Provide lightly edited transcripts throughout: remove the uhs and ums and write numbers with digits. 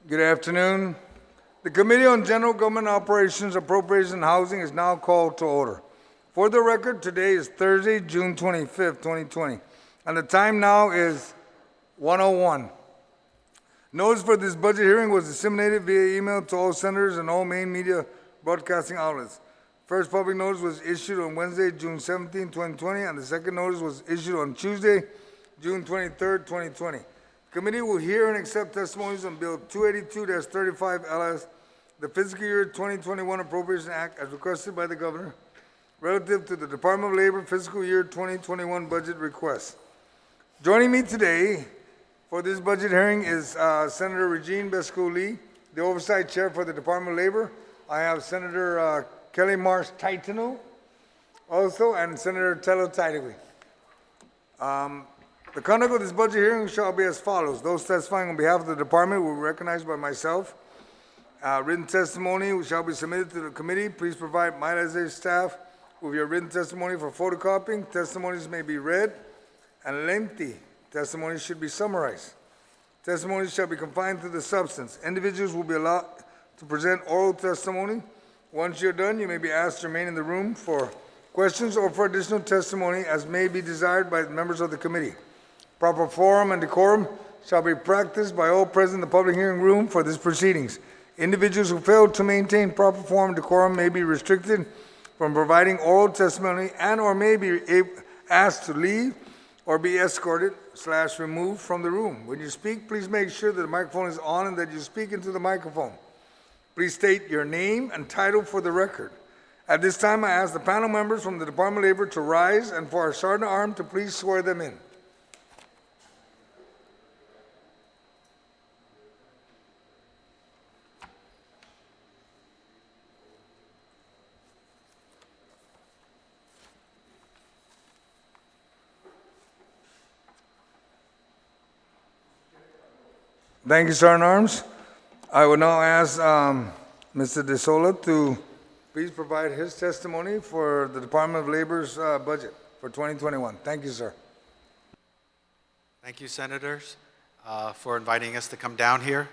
Good afternoon. The Committee on General Government Operations, Appropriations, and Housing is now called to order. For the record, today is Thursday, June 25th, 2020, and the time now is 1:01. Notice for this budget hearing was disseminated via email to all senators and all main media broadcasting outlets. First public notice was issued on Wednesday, June 17, 2020, and the second notice was issued on Tuesday, June 23rd, 2020. The committee will hear and accept testimonies on Bill 282-35 LS, the fiscal year 2021 Appropriation Act as requested by the governor, relative to the Department of Labor fiscal year 2021 budget request. Joining me today for this budget hearing is Senator Regine Bescou-Lee, the Oversight Chair for the Department of Labor. I have Senator Kelly Marsh Taitanu also, and Senator Tello Taitigui. The conduct of this budget hearing shall be as follows. Those testifying on behalf of the department will be recognized by myself. Written testimony shall be submitted to the committee. Please provide my legislative staff with your written testimony for photocopying. Testimonies may be read, and lengthy testimonies should be summarized. Testimonies shall be confined to the substance. Individuals will be allowed to present oral testimony. Once you're done, you may be asked to remain in the room for questions or for additional testimony as may be desired by members of the committee. Proper form and decorum shall be practiced by all present in the public hearing room for these proceedings. Individuals who fail to maintain proper form and decorum may be restricted from providing oral testimony and or may be asked to leave or be escorted/removed from the room. When you speak, please make sure that the microphone is on and that you speak into the microphone. Please state your name and title for the record. At this time, I ask the panel members from the Department of Labor to rise and for our Sergeant at Arms to please swear them in. Thank you, Sergeant at Arms. I will now ask Mr. De Sola to please provide his testimony for the Department of Labor's budget for 2021. Thank you, sir. Thank you, Senators, for inviting us to come down here.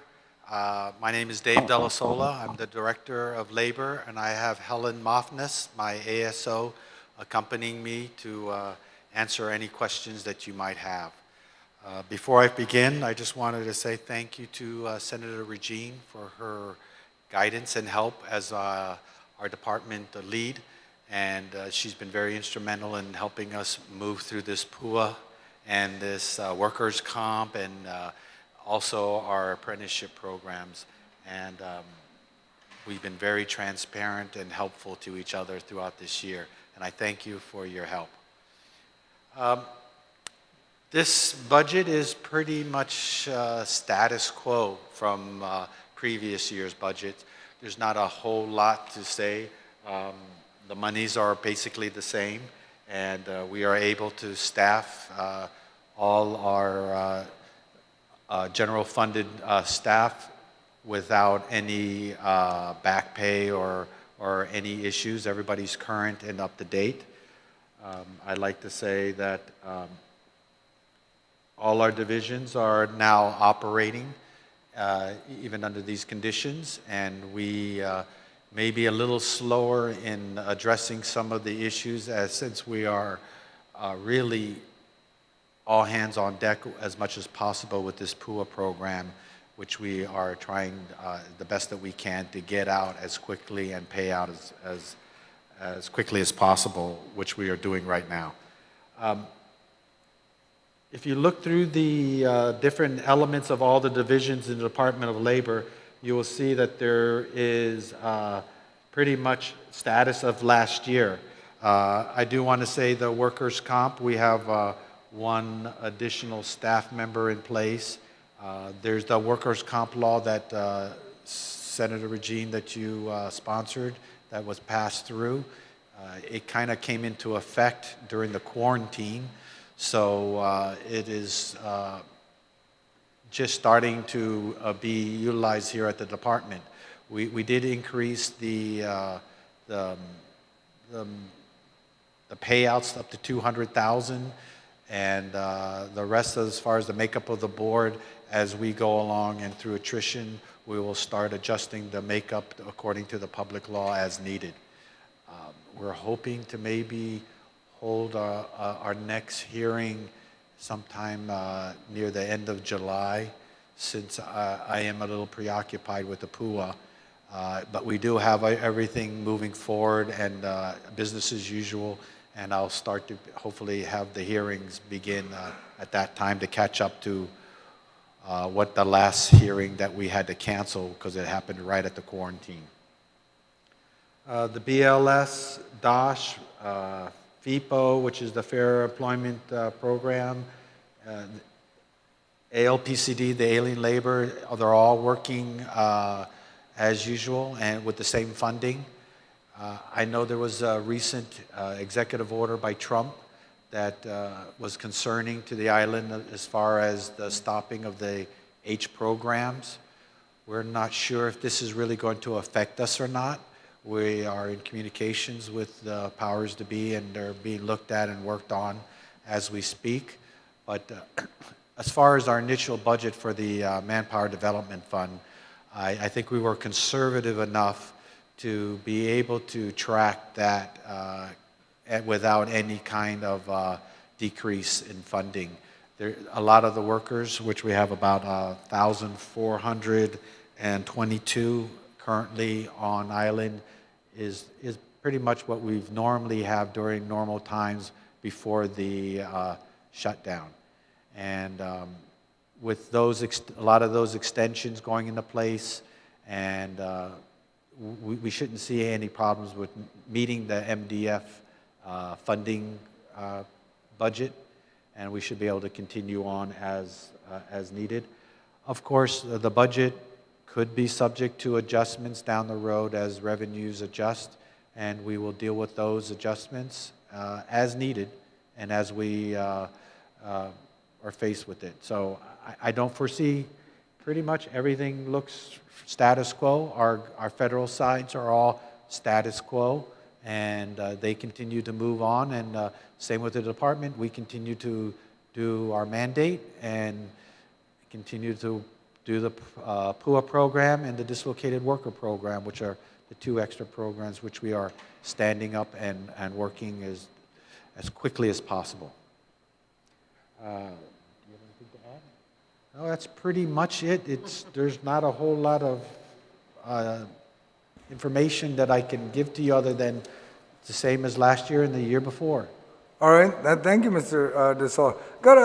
My name is Dave De La Sola. I'm the Director of Labor, and I have Helen Mofness, my ASO, accompanying me to answer any questions that you might have. Before I begin, I just wanted to say thank you to Senator Regine for her guidance and help as our department lead, and she's been very instrumental in helping us move through this PUA and this workers' comp and also our apprenticeship programs. And we've been very transparent and helpful to each other throughout this year, and I thank you for your help. This budget is pretty much status quo from previous year's budget. There's not a whole lot to say. The monies are basically the same, and we are able to staff all our general funded staff without any back pay or any issues. Everybody's current and up to date. I'd like to say that all our divisions are now operating even under these conditions, and we may be a little slower in addressing some of the issues since we are really all hands on deck as much as possible with this PUA program, which we are trying the best that we can to get out as quickly and pay out as quickly as possible, which we are doing right now. If you look through the different elements of all the divisions in the Department of Labor, you will see that there is pretty much status of last year. I do want to say the workers' comp, we have one additional staff member in place. There's the workers' comp law that Senator Regine that you sponsored that was passed through. It kind of came into effect during the quarantine. So it is just starting to be utilized here at the department. We did increase the payouts up to $200,000, And the rest, as far as the makeup of the board, as we go along and through attrition, we will start adjusting the makeup according to the public law as needed. We're hoping to maybe hold our next hearing sometime near the end of July, since I am a little preoccupied with the PUA. But we do have everything moving forward and business as usual, and I'll start to hopefully have the hearings begin at that time to catch up to what the last hearing that we had to cancel because it happened right at the quarantine. The BLS, DOSH, FIPO, which is the Fair Employment Program, ALPCD, the alien labor, they're all working as usual and with the same funding. I know there was a recent executive order by Trump that was concerning to the island as far as the stopping of the H programs. We're not sure if this is really going to affect us or not. We are in communications with the powers to be, and they're being looked at and worked on as we speak. But as far as our initial budget for the Manpower Development Fund, I think we were conservative enough to be able to track that without any kind of decrease in funding. A lot of the workers, which we have about 1,422 currently on island, is pretty much what we've normally have during normal times before the shutdown. And with those, a lot of those extensions going into place, and we shouldn't see any problems with meeting the MDF funding budget, and we should be able to continue on as needed. Of course, the budget could be subject to adjustments down the road as revenues adjust, and we will deal with those adjustments as needed and as we are faced with it. So I don't foresee, pretty much everything looks status quo. Our federal sides are all status quo, and they continue to move on, and same with the department. We continue to do our mandate and continue to do the PUA program and the dislocated worker program, which are the two extra programs which we are standing up and working as quickly as possible. Do you have anything to add? No, that's pretty much it. There's not a whole lot of information that I can give to you other than the same as last year and the year before. All right, thank you, Mr. De Sola. Got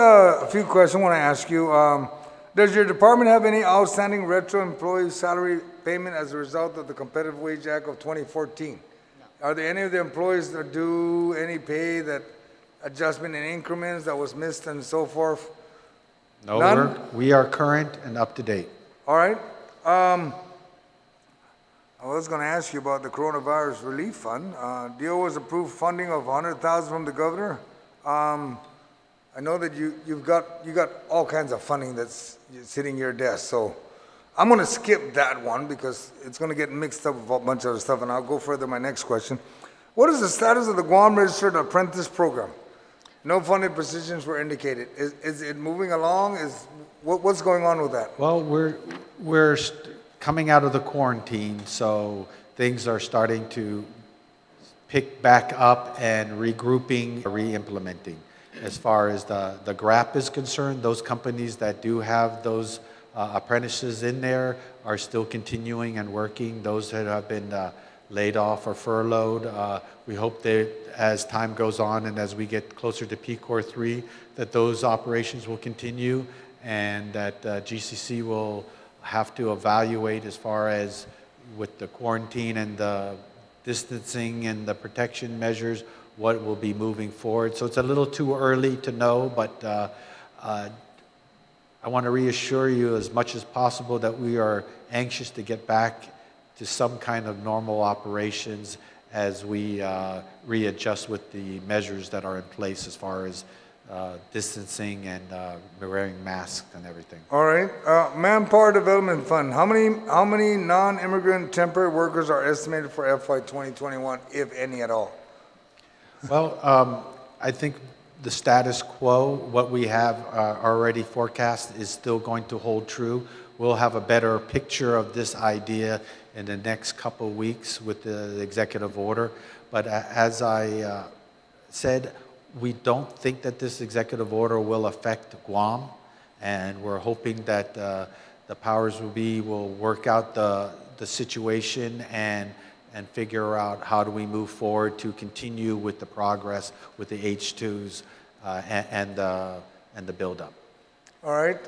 a few questions I want to ask you. Does your department have any outstanding retro employee salary payment as a result of the Competitive Wage Act of 2014? No. Are there any of the employees that do any pay that adjustment in increments that was missed and so forth? No, None? we are current and up to date. All right. I was going to ask you about the Coronavirus Relief Fund. DOL was approved funding of $100,000 from the governor. I know that you got all kinds of funding that's sitting in your desk, so I'm going to skip that one because it's going to get mixed up with a bunch of other stuff, and I'll go further to my next question. What is the status of the Guam Registered Apprentice Program? No funded positions were indicated. Is it moving along? What's going on with that? Well, we're coming out of the quarantine, so things are starting to pick back up and regrouping, re-implementing. As far as the GRAP is concerned, those companies that do have those apprentices in there are still continuing and working. Those that have been laid off or furloughed, we hope that as time goes on and as we get closer to PCOR 3, that those operations will continue and that GCC will have to evaluate as far as with the quarantine and the distancing and the protection measures, what will be moving forward. So it's a little too early to know, but I want to reassure you as much as possible that we are anxious to get back to some kind of normal operations as we readjust with the measures that are in place as far as distancing and wearing masks and everything. All right. Manpower Development Fund. How many non-immigrant temporary workers are estimated for FY 2021, if any at all? Well, I think the status quo, what we have already forecast is still going to hold true. We'll have a better picture of this idea in the next couple of weeks with the executive order. But as I said, we don't think that this executive order will affect Guam, and we're hoping that the powers will work out the situation and figure out how do we move forward to continue with the progress with the H2s and the buildup. All right.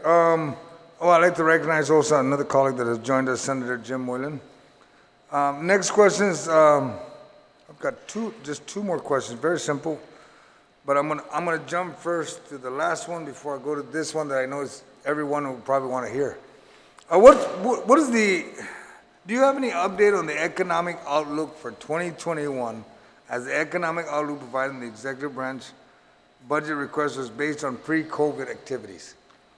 I'd like to recognize also another colleague that has joined us, Senator Jim Whalen. Next question is, I've got just two more questions, very simple. But I'm gonna jump first to the last one before I go to this one that I know is everyone will probably want to hear. Do you have any update on the economic outlook for 2021 as the economic outlook provided in the executive branch budget request was based on pre-COVID activities?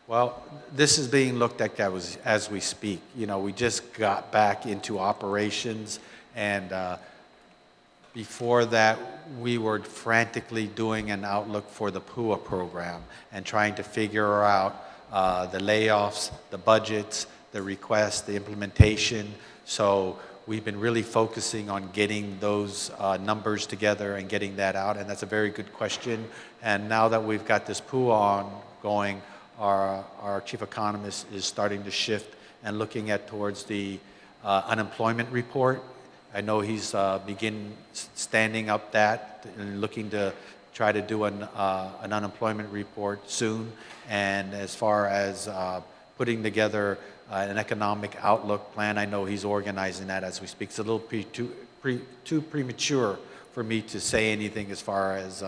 Well, this is being looked at as we speak. You know, we just got back into operations, and before that, we were frantically doing an outlook for the PUA program and trying to figure out the layoffs, the budgets, the requests, the implementation. So we've been really focusing on getting those numbers together and getting that out, and that's a very good question. And now that we've got this PUA ongoing, our chief economist is starting to shift and looking towards the unemployment report. I know he's standing up that and looking to try to do an unemployment report soon. And as far as putting together an economic outlook plan, I know he's organizing that as we speak. It's a little too premature for me to say anything as far as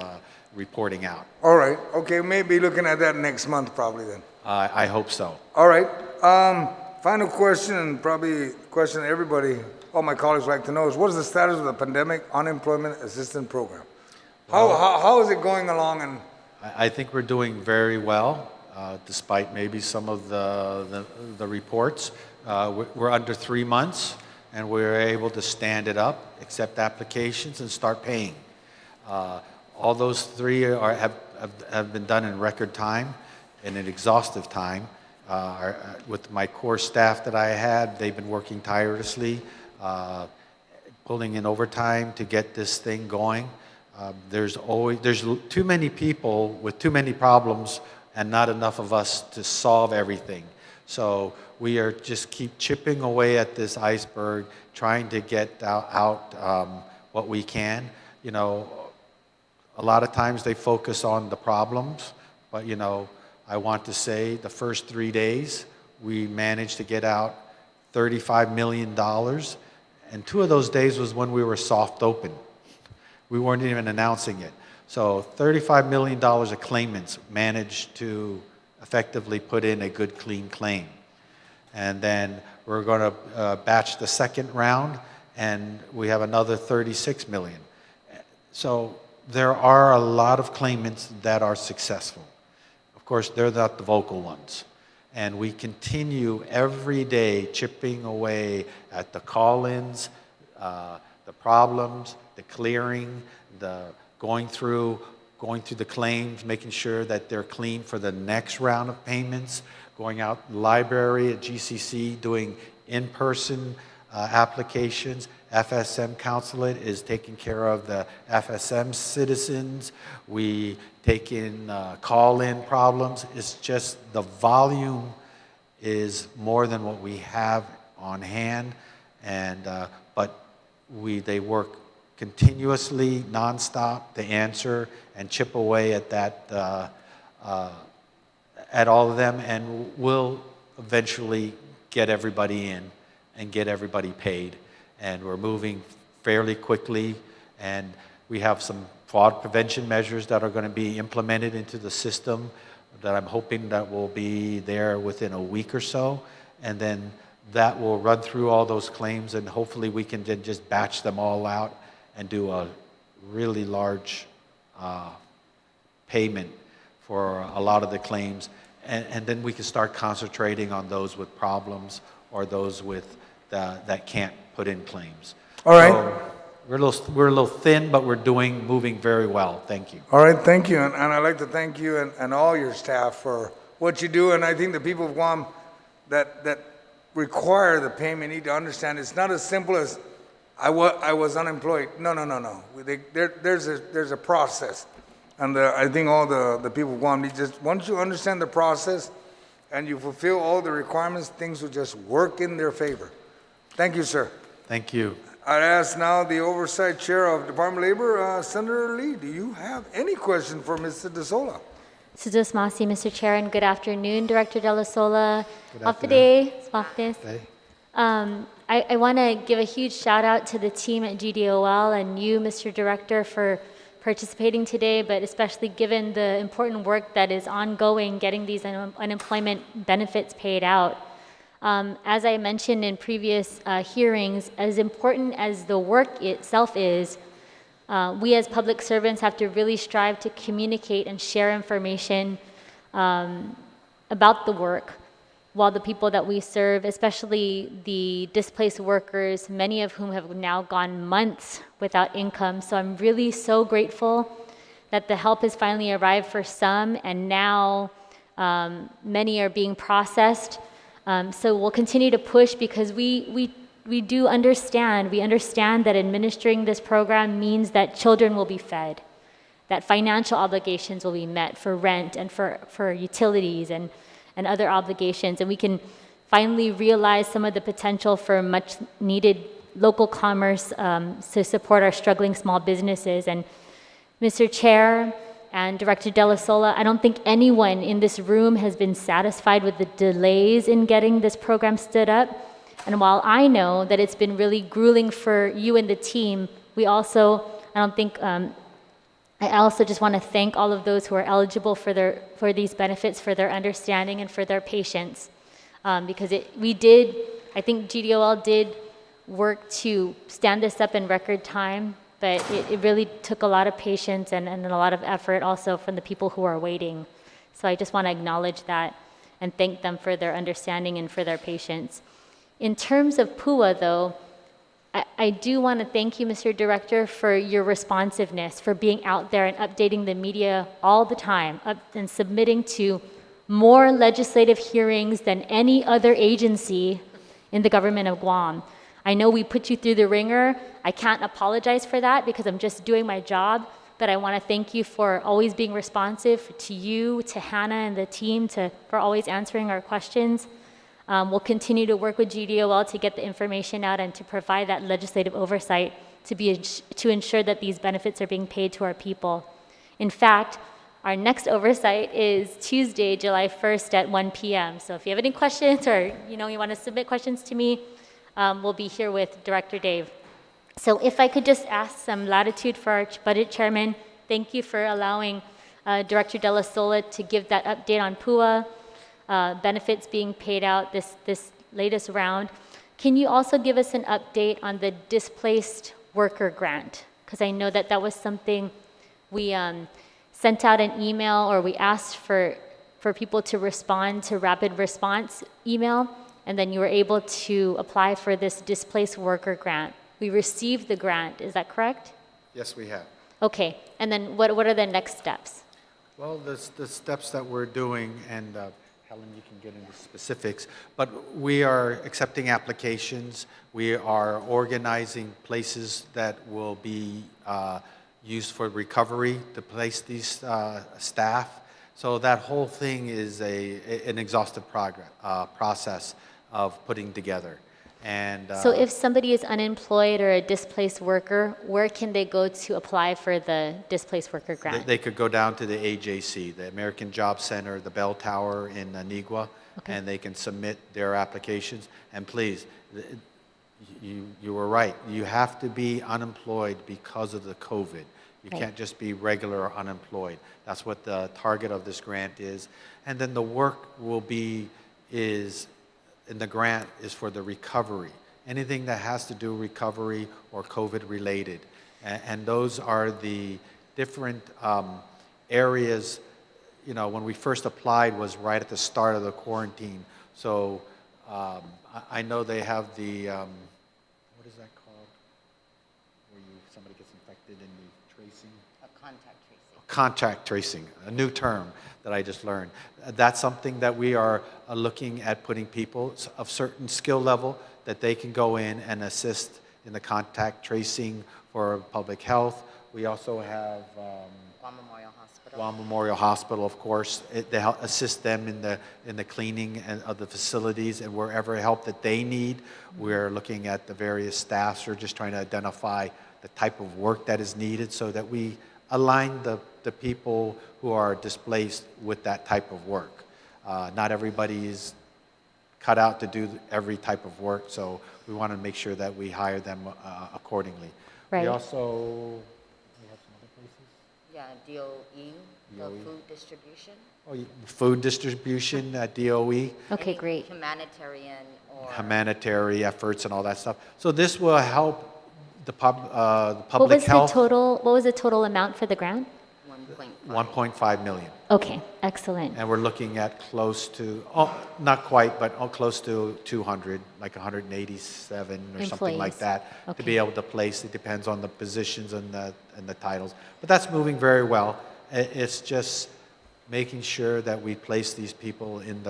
reporting out. All right. Okay, maybe looking at that next month probably then. I hope so. All right. Final question, and probably a question that everybody, all my colleagues like to know, is what is the status of the Pandemic Unemployment Assistance Program? How is it going along? And I think we're doing very well, despite maybe some of the reports. We're under 3 months, and we're able to stand it up, accept applications, and start paying. All those three have been done in record time, in an exhaustive time. With my core staff that I had, they've been working tirelessly, pulling in overtime to get this thing going. There's too many people with too many problems and not enough of us to solve everything. So we are just keep chipping away at this iceberg, trying to get out what we can. You know, a lot of times they focus on the problems, but you know, I want to say the first 3 days, we managed to get out $35 million. And 2 of those days was when we were soft open. We weren't even announcing it. So $35 million of claimants managed to effectively put in a good, clean claim. And then we're going to batch the second round, and we have another 36 million. So there are a lot of claimants that are successful. Of course, they're not the vocal ones. And we continue every day chipping away at the call-ins, the problems, the clearing, the going through the claims, making sure that they're clean for the next round of payments, going out in the library at GCC, doing in-person applications. FSM Consulate is taking care of the FSM citizens. We take in call-in problems. It's just the volume is more than what we have on hand, and but they work continuously, nonstop to answer and chip away at that, at all of them, and we'll eventually get everybody in and get everybody paid. And we're moving fairly quickly, and we have some fraud prevention measures that are going to be implemented into the system that I'm hoping that will be there within a week or so, and then that will run through all those claims, and hopefully we can then just batch them all out and do a really large payment for a lot of the claims, and then we can start concentrating on those with problems or those with that can't put in claims. All right. we're a little thin, but we're moving very well. Thank you. All right, thank you. And I'd like to thank you and all your staff for what you do. And I think the people of Guam that require the payment need to understand it's not as simple as I was unemployed. No. There's a process. And I think all the people of Guam need just, once you understand the process and you fulfill all the requirements, things will just work in their favor. Thank you, sir. Thank you. I'd ask now the Oversight Chair of Department of Labor, Senator Lee, do you have any question for Mr. De Sola? Sujus Masi, Mr. Chair, and good afternoon, Director De La Sola. Good Off the afternoon. day, Swapnis. Hey. I want to give a huge shout out to the team at GDOL and you, Mr. Director, for participating today, but especially given the important work that is ongoing, getting these unemployment benefits paid out. As I mentioned in previous hearings, as important as the work itself is, we as public servants have to really strive to communicate and share information about the work, while the people that we serve, especially the displaced workers, many of whom have now gone months without income. So I'm really so grateful that the help has finally arrived for some, and now many are being processed. So we'll continue to push because we do understand. We understand that administering this program means that children will be fed, that financial obligations will be met for rent and for utilities and other obligations. And we can finally realize some of the potential for much needed local commerce to support our struggling small businesses. And Mr. Chair and Director De La Sola, I don't think anyone in this room has been satisfied with the delays in getting this program stood up. And while I know that it's been really grueling for you and the team, we also, I also just want to thank all of those who are eligible for these benefits, for their understanding and for their patience. Because I think GDOL did work to stand this up in record time, but it really took a lot of patience and a lot of effort also from the people who are waiting. So I just want to acknowledge that and thank them for their understanding and for their patience. In terms of PUA, though, I do want to thank you, Mr. Director, for your responsiveness, for being out there and updating the media all the time, and submitting to more legislative hearings than any other agency in the government of Guam. I know we put you through the ringer. I can't apologize for that because I'm just doing my job, but I want to thank you for always being responsive, to you, to Hannah and the team, for always answering our questions. We'll continue to work with GDOL to get the information out and to provide that legislative oversight to ensure that these benefits are being paid to our people. In fact, our next oversight is Tuesday, July 1st at 1 p.m. So if you have any questions or you want to submit questions to me, we'll be here with Director Dave. So if I could just ask some latitude for our budget chairman, thank you for allowing Director De La Sola to give that update on PUA. Benefits being paid out this latest round. Can you also give us an update on the displaced worker grant? Because I know that was something we sent out an email, or we asked for people to respond to rapid response email, and then you were able to apply for this displaced worker grant. We received the grant, is that correct? Yes, we have. Okay, and then what are the next steps? Well, the steps that we're doing, and Helen, you can get into specifics, but we are accepting applications. We are organizing places that will be used for recovery to place these staff. So that whole thing is an exhaustive process of putting together. And so if somebody is unemployed or a displaced worker, where can they go to apply for the displaced worker grant? They could go down to the AJC, the American Job Center, the Bell Tower in Anigua, okay, and they can submit their applications. And please, you were right. You have to be unemployed because of the COVID. You right. can't just be regular unemployed. That's what the target of this grant is. And then the work in the grant is for the recovery. Anything that has to do recovery or COVID related. And those are the different areas. When we first applied was right at the start of the quarantine. So I know they have the, what is that called? Where you it in the tracing. Contact tracing. Contact tracing, a new term that I just learned. That's something that we are looking at putting people of certain skill level that they can go in and assist in the contact tracing for public health. We also have Guam Memorial Hospital. Guam Memorial Hospital, of course. They help assist them in the cleaning of the facilities and wherever help that they need. We're looking at the various staffs. We're just trying to identify the type of work that is needed so that we align the people who are displaced with that type of work. Not everybody is cut out to do every type of work, so we want to make sure that we hire them accordingly. Right. We also, we have some other places? Yeah, DOE, the food distribution. Oh, food distribution at DOE, Okay, Any great. Humanitarian or. humanitarian efforts and all that stuff. So this will help the What public was health, the total? What was the total amount for the grant? 1.5. 1.5 million. Okay, excellent. And we're looking at close to, oh, not quite, but close to 200, like 187 or something like Employees. that, to Okay. be able to place. It depends on the positions and the titles. But that's moving very well. It's just making sure that we place these people in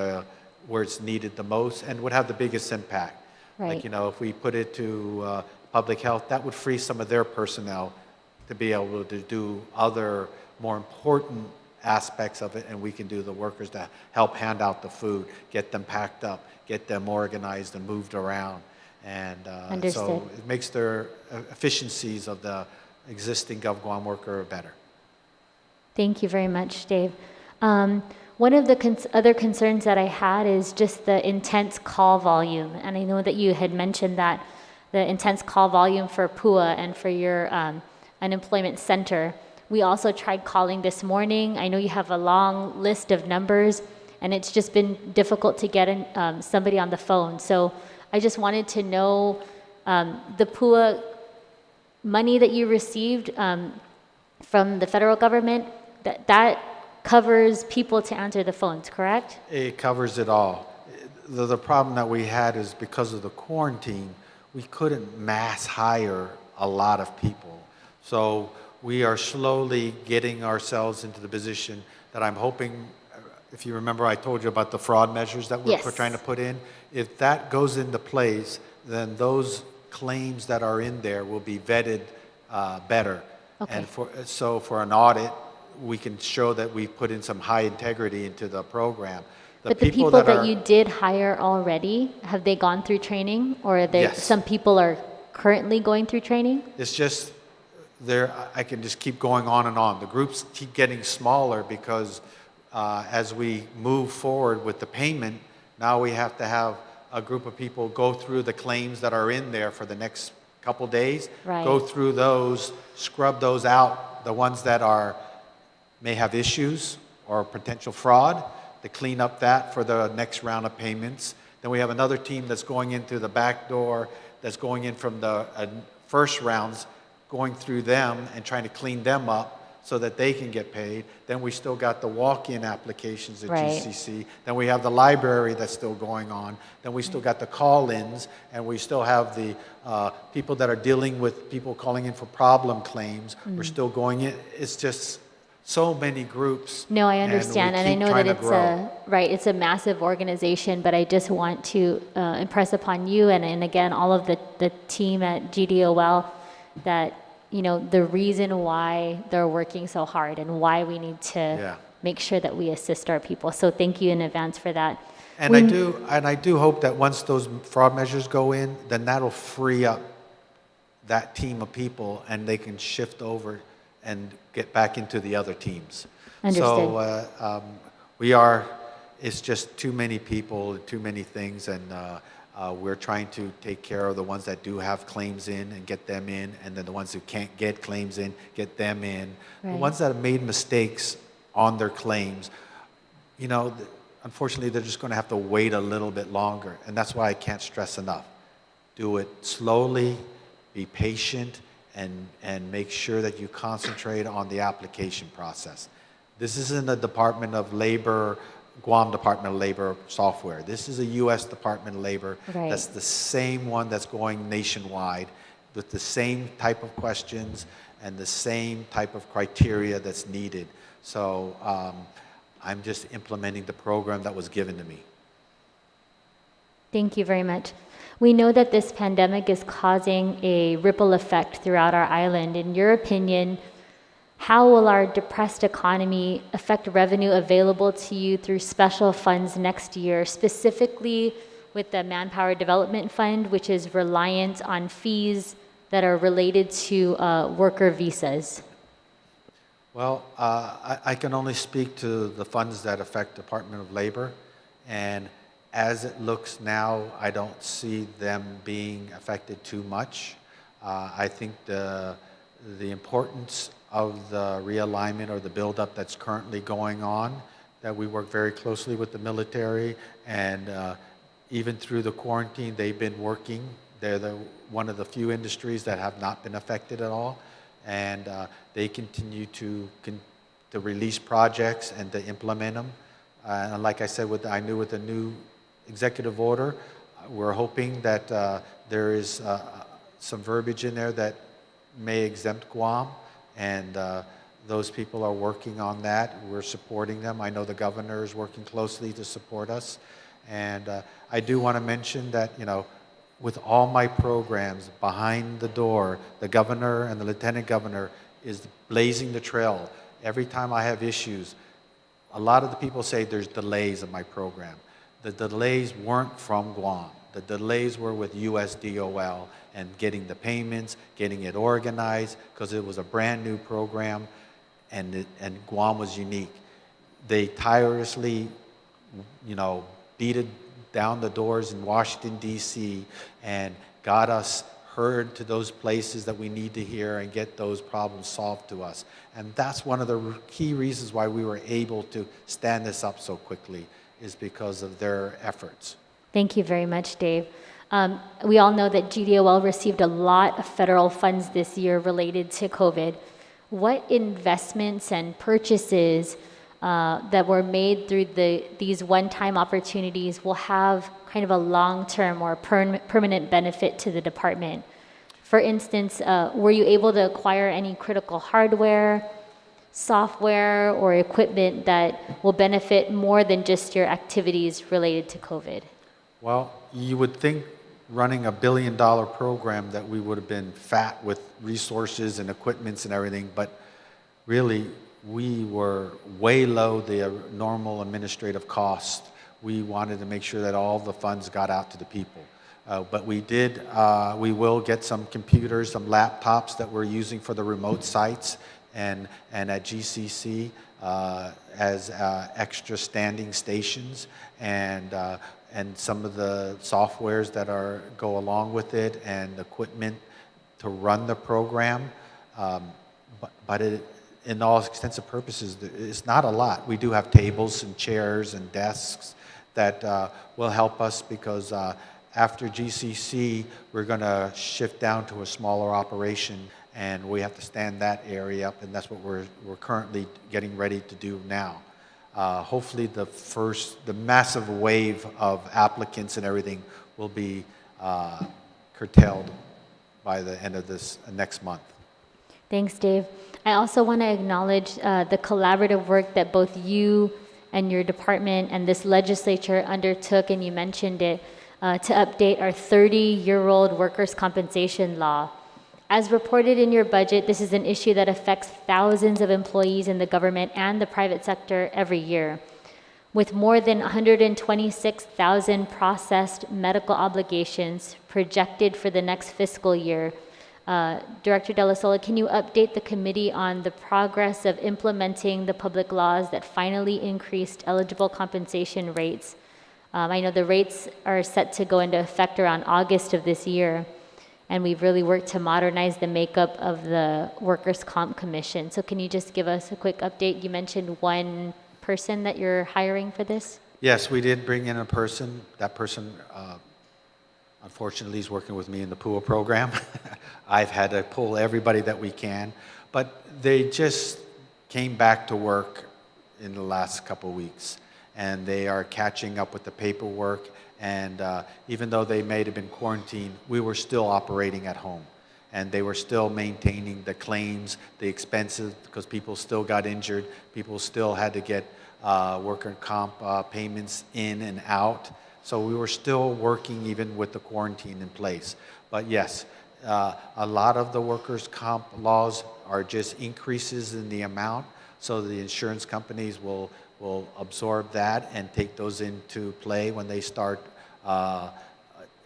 where it's needed the most and would have the biggest impact. Right. Like, you know, if we put it to public health, that would free some of their personnel to be able to do other more important aspects of it, and we can do the workers to help hand out the food, get them packed up, get them organized and moved around. And Understood. so it makes their efficiencies of the existing GovGuam worker better. Thank you very much, Dave. One of the other concerns that I had is just the intense call volume. And I know that you had mentioned that the intense call volume for PUA and for your unemployment center. We also tried calling this morning. I know you have a long list of numbers, and it's just been difficult to get somebody on the phone. So I just wanted to know the PUA money that you received from the federal government, that covers people to answer the phones, correct? It covers it all. The problem that we had is because of the quarantine, we couldn't mass hire a lot of people. So we are slowly getting ourselves into the position that I'm hoping, if you remember, I told you about the fraud measures that we're Yes. trying to put in. If that goes into place, then those claims that are in there will be vetted better. Okay. And so for an audit, we can show that we put in some high integrity into the program. But the people that are- you did hire already, have they gone through training? Or are there Yes. some people are currently going through training? It's just I can just keep going on and on. The groups keep getting smaller because as we move forward with the payment, now we have to have a group of people go through the claims that are in there for the next couple days. Right. Go through those, scrub those out, the ones that may have issues or potential fraud, to clean up that for the next round of payments. Then we have another team that's going into the back door, that's going in from the first rounds, going through them and trying to clean them up so that they can get paid. Then we still got the walk-in applications at Right. GCC. Then we have the library that's still going on. Then we still got the call-ins, and we still have the people that are dealing with people calling in for problem claims. We're still going in. It's just so many groups. No, I and we understand, and I keep know that trying to it's grow. it's a massive organization, but I just want to impress upon you and again, all of the team at GDOL that, you know, the reason why they're working so hard and why we need to Yeah. make sure that we assist our people. So thank you in advance for that. And I do hope that once those fraud measures go in, then that'll free up that team of people and they can shift over and get back into the other teams. Understood. So it's just too many people, too many things, and we're trying to take care of the ones that do have claims in and get them in, and then the ones who can't get claims in, get them in. The Right. ones that have made mistakes on their claims, you know, unfortunately, they're just going to have to wait a little bit longer, and that's why I can't stress enough. Do it slowly, be patient, and make sure that you concentrate on the application process. This isn't a Department of Labor, Guam Department of Labor software. This is a U.S. Department of Labor. Right. That's the same one that's going nationwide with the same type of questions and the same type of criteria that's needed. So I'm just implementing the program that was given to me. Thank you very much. We know that this pandemic is causing a ripple effect throughout our island. In your opinion, how will our depressed economy affect revenue available to you through special funds next year, specifically with the Manpower Development Fund, which is reliant on fees that are related to worker visas? Well, I can only speak to the funds that affect Department of Labor, and as it looks now, I don't see them being affected too much. I think the importance of the realignment or the buildup that's currently going on, that we work very closely with the military, and even through the quarantine, they've been working. They're one of the few industries that have not been affected at all, and they continue to release projects and to implement them. And like I said, with the new executive order, we're hoping that there is some verbiage in there that may exempt Guam, and those people are working on that. We're supporting them. I know the governor is working closely to support us. And I do want to mention that, with all my programs behind the door, the governor and the lieutenant governor is blazing the trail. Every time I have issues, a lot of the people say there's delays in my program. The delays weren't from Guam. The delays were with US DOL and getting the payments, getting it organized, because it was a brand new program, and Guam was unique. They tirelessly, beat it down the doors in Washington, D.C., and got us heard to those places that we need to hear and get those problems solved to us. And that's one of the key reasons why we were able to stand this up so quickly, is because of their efforts. Thank you very much, Dave. We all know that GDOL received a lot of federal funds this year related to COVID. What investments and purchases that were made through these one-time opportunities will have kind of a long-term or permanent benefit to the department? For instance, were you able to acquire any critical hardware, software, or equipment that will benefit more than just your activities related to COVID? Well, you would think running $1 billion program that we would have been fat with resources and equipments and everything, but really we were way low the normal administrative cost. We wanted to make sure that all the funds got out to the people. But we will get some computers, some laptops that we're using for the remote sites and at GCC as extra standing stations, and some of the softwares that go along with it, and equipment to run the program. But in all extensive purposes, it's not a lot. We do have tables and chairs and desks that will help us, because after GCC, we're going to shift down to a smaller operation, and we have to stand that area up, and that's what we're currently getting ready to do now. Hopefully the massive wave of applicants and everything will be curtailed by the end of this next month. Thanks, Dave. I also want to acknowledge the collaborative work that both you and your department and this legislature undertook, and you mentioned it, to update our 30-year-old workers' compensation law. As reported in your budget, this is an issue that affects thousands of employees in the government and the private sector every year. With more than 126,000 processed medical obligations projected for the next fiscal year, Director De La Sola, can you update the committee on the progress of implementing the public laws that finally increased eligible compensation rates? I know the rates are set to go into effect around August of this year, and we've really worked to modernize the makeup of the Workers' Comp Commission. So can you just give us a quick update? You mentioned one person that you're hiring for this? Yes, we did bring in a person. That person, unfortunately, is working with me in the PUA program. I've had to pull everybody that we can, but they just came back to work in the last couple of weeks, and they are catching up with the paperwork. And even though they may have been quarantined, we were still operating at home. and they were still maintaining the claims, the expenses, because people still got injured, people still had to get worker comp payments in and out. So we were still working even with the quarantine in place. But yes, a lot of the workers' comp laws are just increases in the amount, so the insurance companies will absorb that and take those into play when they start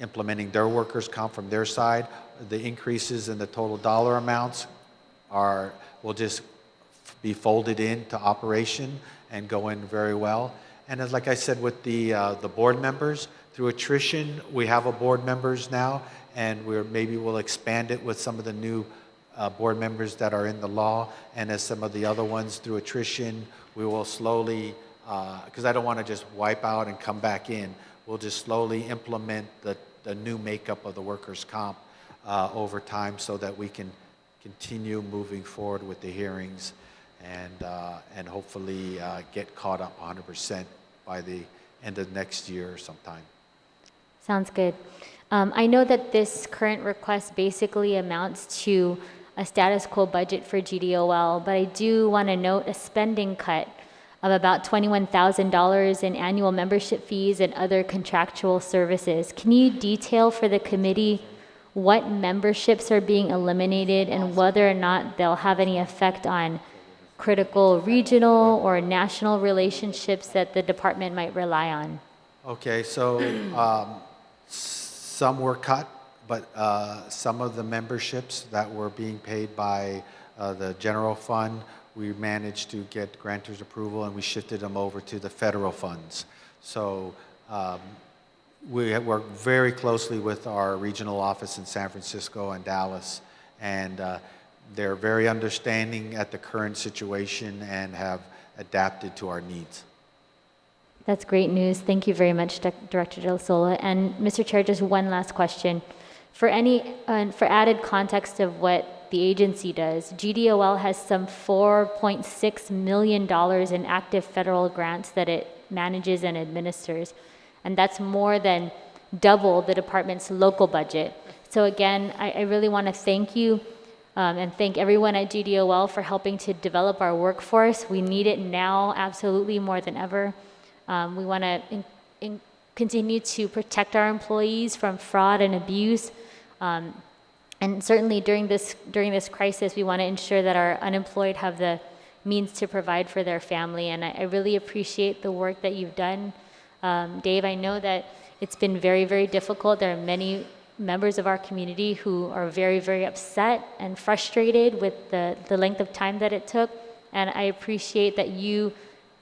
implementing their workers' comp from their side. The increases in the total dollar amounts will just be folded into operation and go in very well. And as like I said with the board members, through attrition, we have a board members now, and we'll expand it with some of the new board members that are in the law, and as some of the other ones through attrition, we will slowly, because I don't want to just wipe out and come back in, we'll just slowly implement the new makeup of the workers' comp over time so that we can continue moving forward with the hearings and hopefully get caught up 100% by the end of next year or sometime. Sounds good. I know that this current request basically amounts to a status quo budget for GDOL, but I do want to note a spending cut of about $21,000 in annual membership fees and other contractual services. Can you detail for the committee what memberships are being eliminated and whether or not they'll have any effect on critical regional or national relationships that the department might rely on? Okay, so some were cut, but some of the memberships that were being paid by the general fund, we managed to get grantors approval and we shifted them over to the federal funds. So we work very closely with our regional office in San Francisco and Dallas, and they're very understanding at the current situation and have adapted to our needs. That's great news. Thank you very much, Director De La Sola. And Mr. Chair, just one last question. For added context of what the agency does, GDOL has some $4.6 million in active federal grants that it manages and administers. And that's more than double the department's local budget. So again, I really want to thank you and thank everyone at GDOL for helping to develop our workforce. We need it now, absolutely more than ever. We want to continue to protect our employees from fraud and abuse. And certainly during this crisis, we want to ensure that our unemployed have the means to provide for their family. And I really appreciate the work that you've done. Dave, I know that it's been very, very difficult. There are many members of our community who are very, very upset and frustrated with the length of time that it took. And I appreciate that you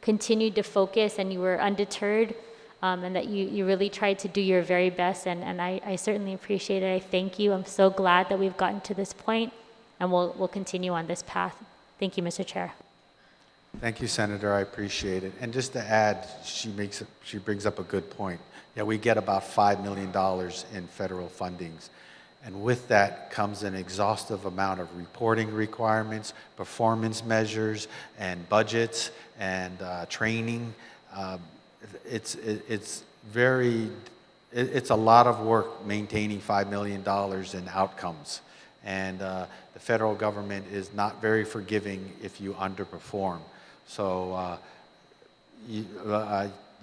continued to focus and you were undeterred, and that you really tried to do your very best. And I certainly appreciate it. I thank you. I'm so glad that we've gotten to this point, and we'll continue on this path. Thank you, Mr. Chair. Thank you, Senator. I appreciate it. And just to add, she brings up a good point. Yeah, we get about $5 million in federal fundings. And with that comes an exhaustive amount of reporting requirements, performance measures, and budgets, and training. It's a lot of work maintaining $5 million in outcomes. And the federal government is not very forgiving if you underperform. So you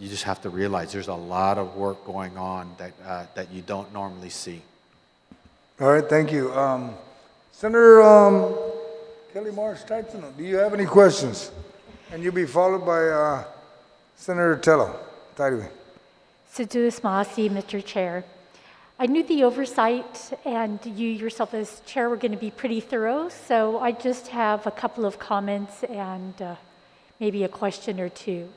just have to realize there's a lot of work going on that you don't normally see. All right, thank you. Senator Kelly Marsh Tyson, do you have any questions? And you'll be followed by Senator Tello. Taiwi. Sidus Maasi, Mr. Chair. I knew the oversight and you yourself as chair were going to be pretty thorough, so I just have a couple of comments and maybe a question or two.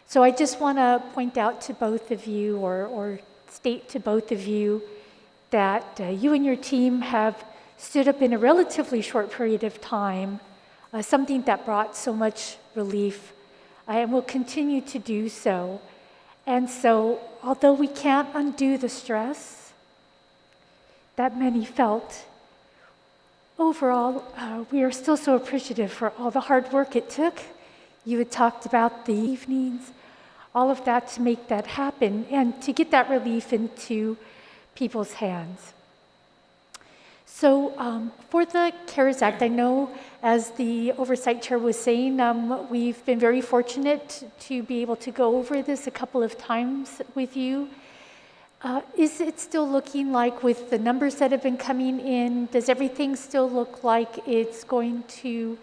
So I just want to point out to both of you or state to both of you that you and your team have stood up in a relatively short period of time, something that brought so much relief and will continue to do so. And so, although we can't undo the stress that many felt, overall, we are still so appreciative for all the hard work it took. You had talked about the evenings, all of that to make that happen and to get that relief into people's hands. So for the CARES Act, I know as the Oversight Chair was saying, we've been very fortunate to be able to go over this a couple of times with you. Is it still looking like with the numbers that have been coming in, does everything still look like it's going to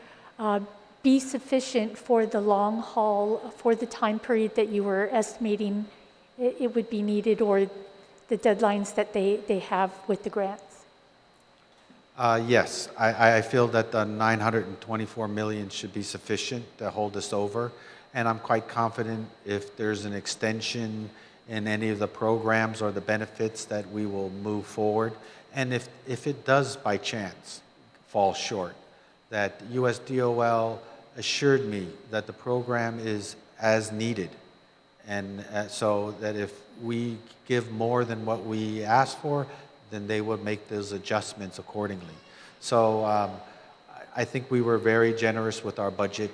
be sufficient for the long haul, for the time period that you were estimating it would be needed, or the deadlines that they have with the grants? Yes, I feel that the 924 million should be sufficient to hold us over, and I'm quite confident if there's an extension in any of the programs or the benefits that we will move forward. And if it does by chance fall short, that US DOL assured me that the program is as needed. And so that if we give more than what we asked for, then they would make those adjustments accordingly. So I think we were very generous with our budget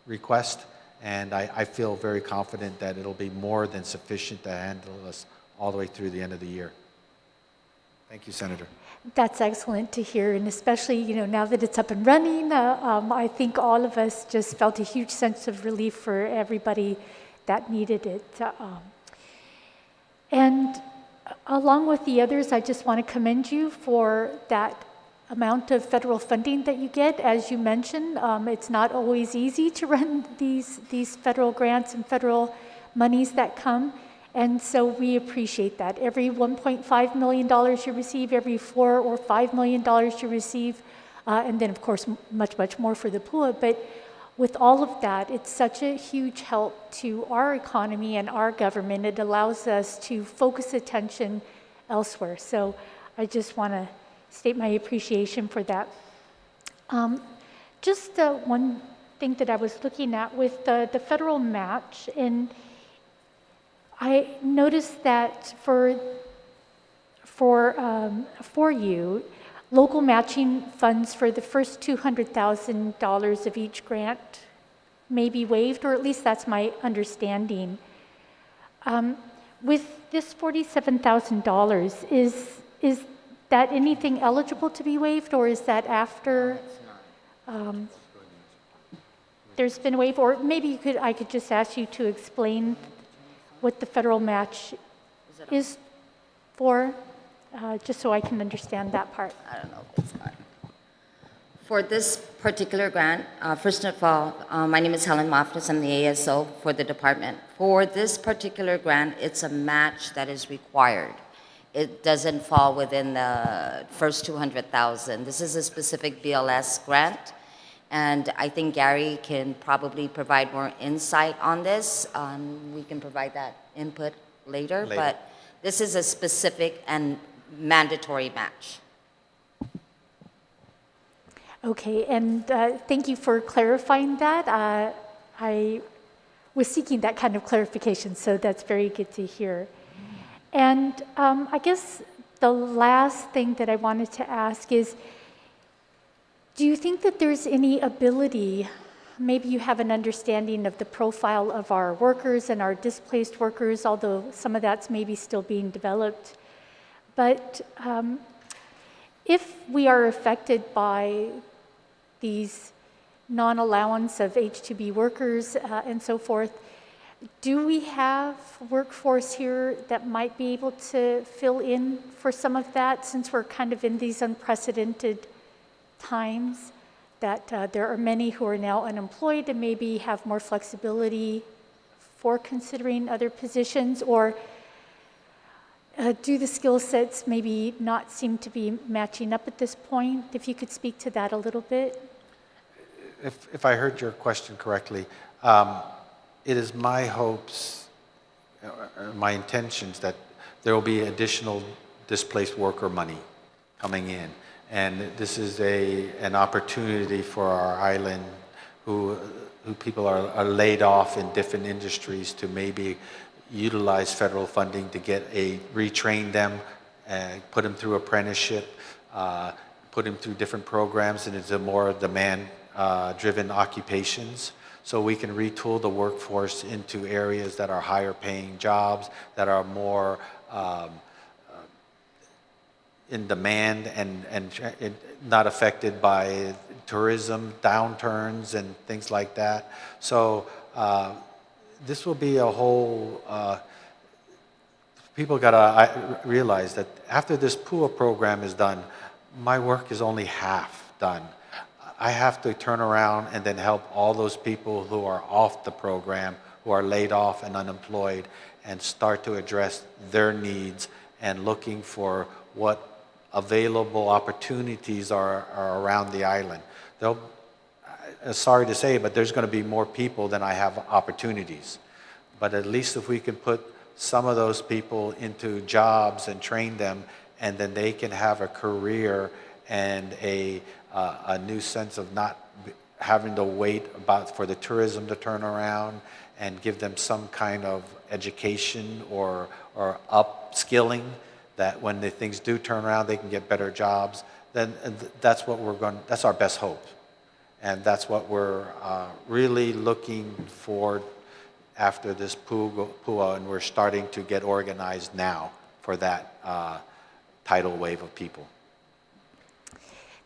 request, and I feel very confident that it'll be more than sufficient to handle us all the way through the end of the year. Thank you, Senator. That's excellent to hear, and especially, now that it's up and running, I think all of us just felt a huge sense of relief for everybody that needed it. And along with the others, I just want to commend you for that amount of federal funding that you get. As you mentioned, it's not always easy to run these federal grants and federal monies that come. And so we appreciate that. Every $1.5 million you receive, every $4 or $5 million you receive, and then of course much, much more for the PUA. But with all of that, it's such a huge help to our economy and our government. It allows us to focus attention elsewhere. So I just want to state my appreciation for that. Just one thing that I was looking at with the federal match, and I noticed that for you, local matching funds for the first $200,000 of each grant may be waived, or at least that's my understanding. With this $47,000, is that anything eligible to be waived, or is that after there's been a waiver? Or maybe I could just ask you to explain what the federal match is for, just so I can understand that part. I don't know if it's on. For this particular grant, first of all, my name is Helen Moftis. I'm the ASO for the department. For this particular grant, it's a match that is required. It doesn't fall within the first 200,000. This is a specific BLS grant, and I think Gary can probably provide more insight on this. We can provide that input later, but this is a specific and mandatory match. Okay, and thank you for clarifying that. I was seeking that kind of clarification, so that's very good to hear. And I guess the last thing that I wanted to ask is, do you think that there's any ability, maybe you have an understanding of the profile of our workers and our displaced workers, although some of that's maybe still being developed, but if we are affected by these non-allowance of H-2B workers and so forth, do we have workforce here that might be able to fill in for some of that, since we're kind of in these unprecedented times, that there are many who are now unemployed and maybe have more flexibility for considering other positions? Or do the skill sets maybe not seem to be matching up at this point? If you could speak to that a little bit. If I heard your question correctly, it is my hopes, my intentions that there will be additional displaced worker money coming in. And this is an opportunity for our island who people are laid off in different industries to maybe utilize federal funding to retrain them, put them through apprenticeship, put them through different programs, and it's a more demand-driven occupations. So we can retool the workforce into areas that are higher paying jobs, that are more in demand and not affected by tourism downturns and things like that. So this will be a whole, people gotta realize that after this PUA program is done, my work is only half done. I have to turn around and then help all those people who are off the program, who are laid off and unemployed, and start to address their needs and looking for what available opportunities are around the island. Sorry to say, but there's going to be more people than I have opportunities. But at least if we can put some of those people into jobs and train them, and then they can have a career and a new sense of not having to wait for the tourism to turn around, and give them some kind of education or upskilling, that when the things do turn around, they can get better jobs. Then that's what that's our best hope. And that's what we're really looking for after this PUA, and we're starting to get organized now for that tidal wave of people.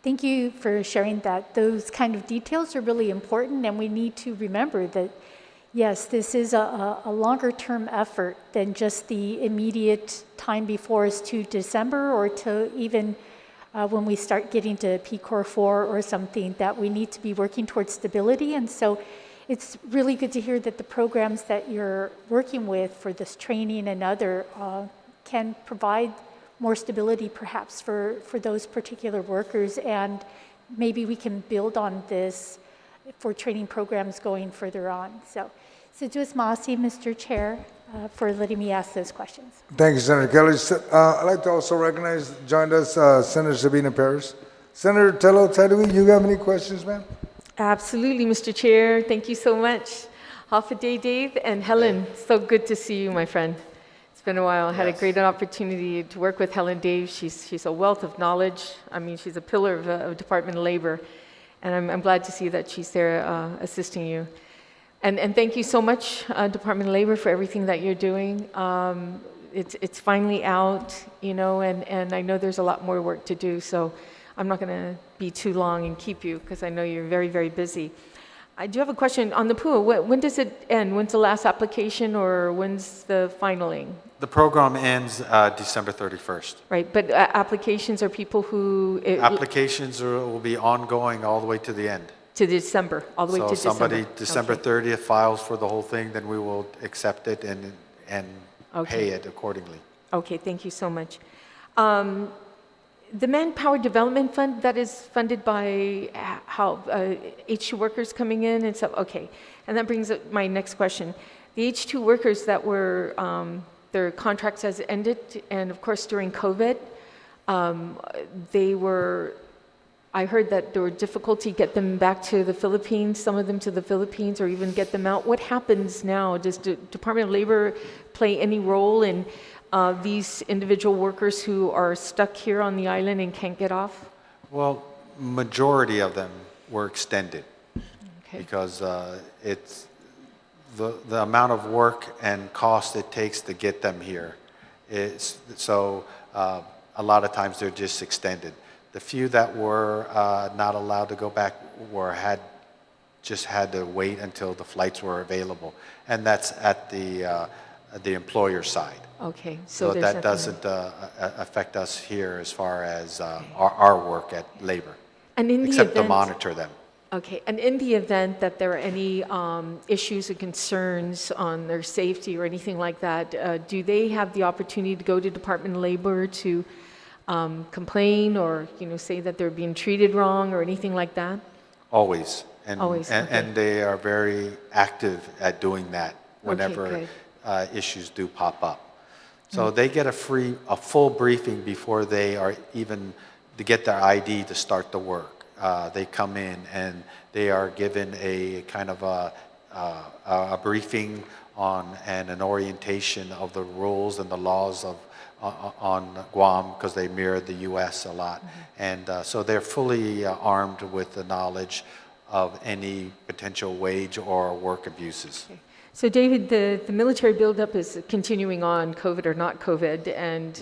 Thank you for sharing that. Those kind of details are really important, and we need to remember that, yes, this is a longer-term effort than just the immediate time before us to December, or to even when we start getting to PCOR 4 or something, that we need to be working towards stability. And so it's really good to hear that the programs that you're working with for this training and other can provide more stability perhaps for those particular workers, and maybe we can build on this for training programs going further on. So Duas Masi, Mr. Chair, for letting me ask those questions. Thank you, Senator Kelly. I'd like to also recognize, joined us, Senator Sabina Paris. Senator Tello Tadui, you have any questions, ma'am? Absolutely, Mr. Chair. Thank you so much. Half a day, Dave, and Helen, so good to see you, my friend. It's been a while. I had a great opportunity to work with Helen Dave. She's a wealth of knowledge. I mean, she's a pillar of Department of Labor, and I'm glad to see that she's there assisting you. And thank you so much, Department of Labor, for everything that you're doing. It's finally out, you know, and I know there's a lot more work to do, so I'm not going to be too long and keep you, because I know you're very, very busy. I do have a question on the PUA. When does it end? When's the last application, or when's the finaling? The program ends December 31st. Right, but applications are people who... Applications will be ongoing all the way to the end. To December, all the way to December. So somebody December 30th files for the whole thing, then we will accept it and pay it accordingly. Okay, thank you so much. The Manpower Development Fund, that is funded by how H2 workers coming in and stuff. Okay, and that brings up my next question. The H2 workers that were their contracts has ended, and of course during COVID, I heard that there were difficulty get them back to the Philippines, some of them to the Philippines, or even get them out. What happens now? Does the Department of Labor play any role in these individual workers who are stuck here on the island and can't get off? Well, majority of them were extended because it's the amount of work and cost it takes to get them here. So a lot of times they're just extended. The few that were not allowed to go back just had to wait until the flights were available, and that's at the employer side. Okay, So that doesn't affect us here as far as our work at Labor, and in except to monitor them. Okay, and in the event that there are any issues or concerns on their safety or anything like that, do they have the opportunity to go to Department of Labor to complain, or say that they're being treated wrong or anything like that? Always, and Always, and they are very active at doing that whenever issues do pop up. So they get a full briefing before they are even to get their ID to start the work. They come in and they are given a kind of a briefing on and an orientation of the rules and the laws of on Guam, because they mirror the U.S. a lot. And so they're fully armed with the knowledge of any potential wage or work abuses. Okay. So David, the military buildup is continuing on, COVID or not COVID, and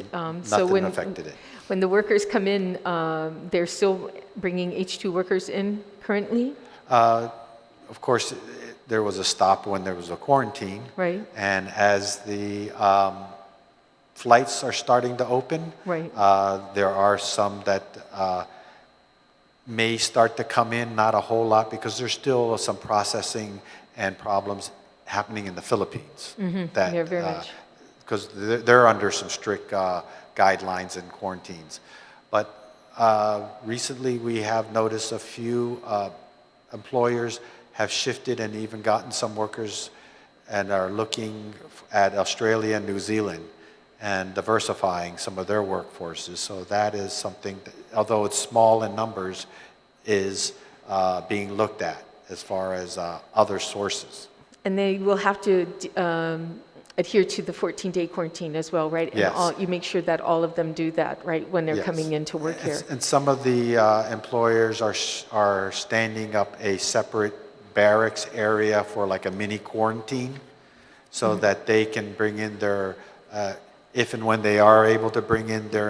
so Nothing affected it. When the workers come in, they're still bringing H2 workers in currently? Of course, there was a stop when there was a quarantine. Right. And as the flights are starting to open, Right. there are some that may start to come in, not a whole lot, because there's still some processing and problems happening in the Philippines. That, Yeah, very much. because they're under some strict guidelines and quarantines. But recently we have noticed a few employers have shifted and even gotten some workers and are looking at Australia and New Zealand and diversifying some of their workforces. So that is something, that, although it's small in numbers, is being looked at as far as other sources. And they will have to adhere to the 14-day quarantine as well, right? Yes. And you make sure that all of them do that, right, when they're Yes. coming in to work here. And some of the employers are standing up a separate barracks area for like a mini quarantine, so that they can bring in their, if and when they are able to bring in their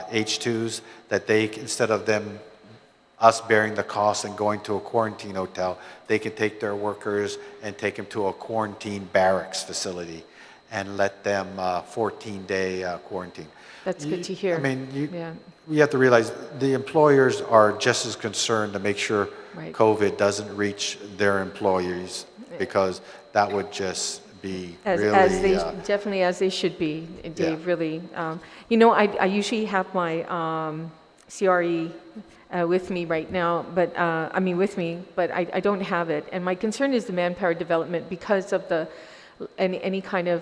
H2s, that they, instead of us bearing the cost and going to a quarantine hotel, they can take their workers and take them to a quarantine barracks facility and let them 14-day quarantine. That's good to hear. I mean, Yeah. you have to realize the employers are just as concerned to make sure Right. COVID doesn't reach their employees, because that would just be really... As they, definitely as they should be, Dave, Yeah. really. You know, I usually have my CRE with me right now, but, with me, but I don't have it. And my concern is the manpower development because of any kind of,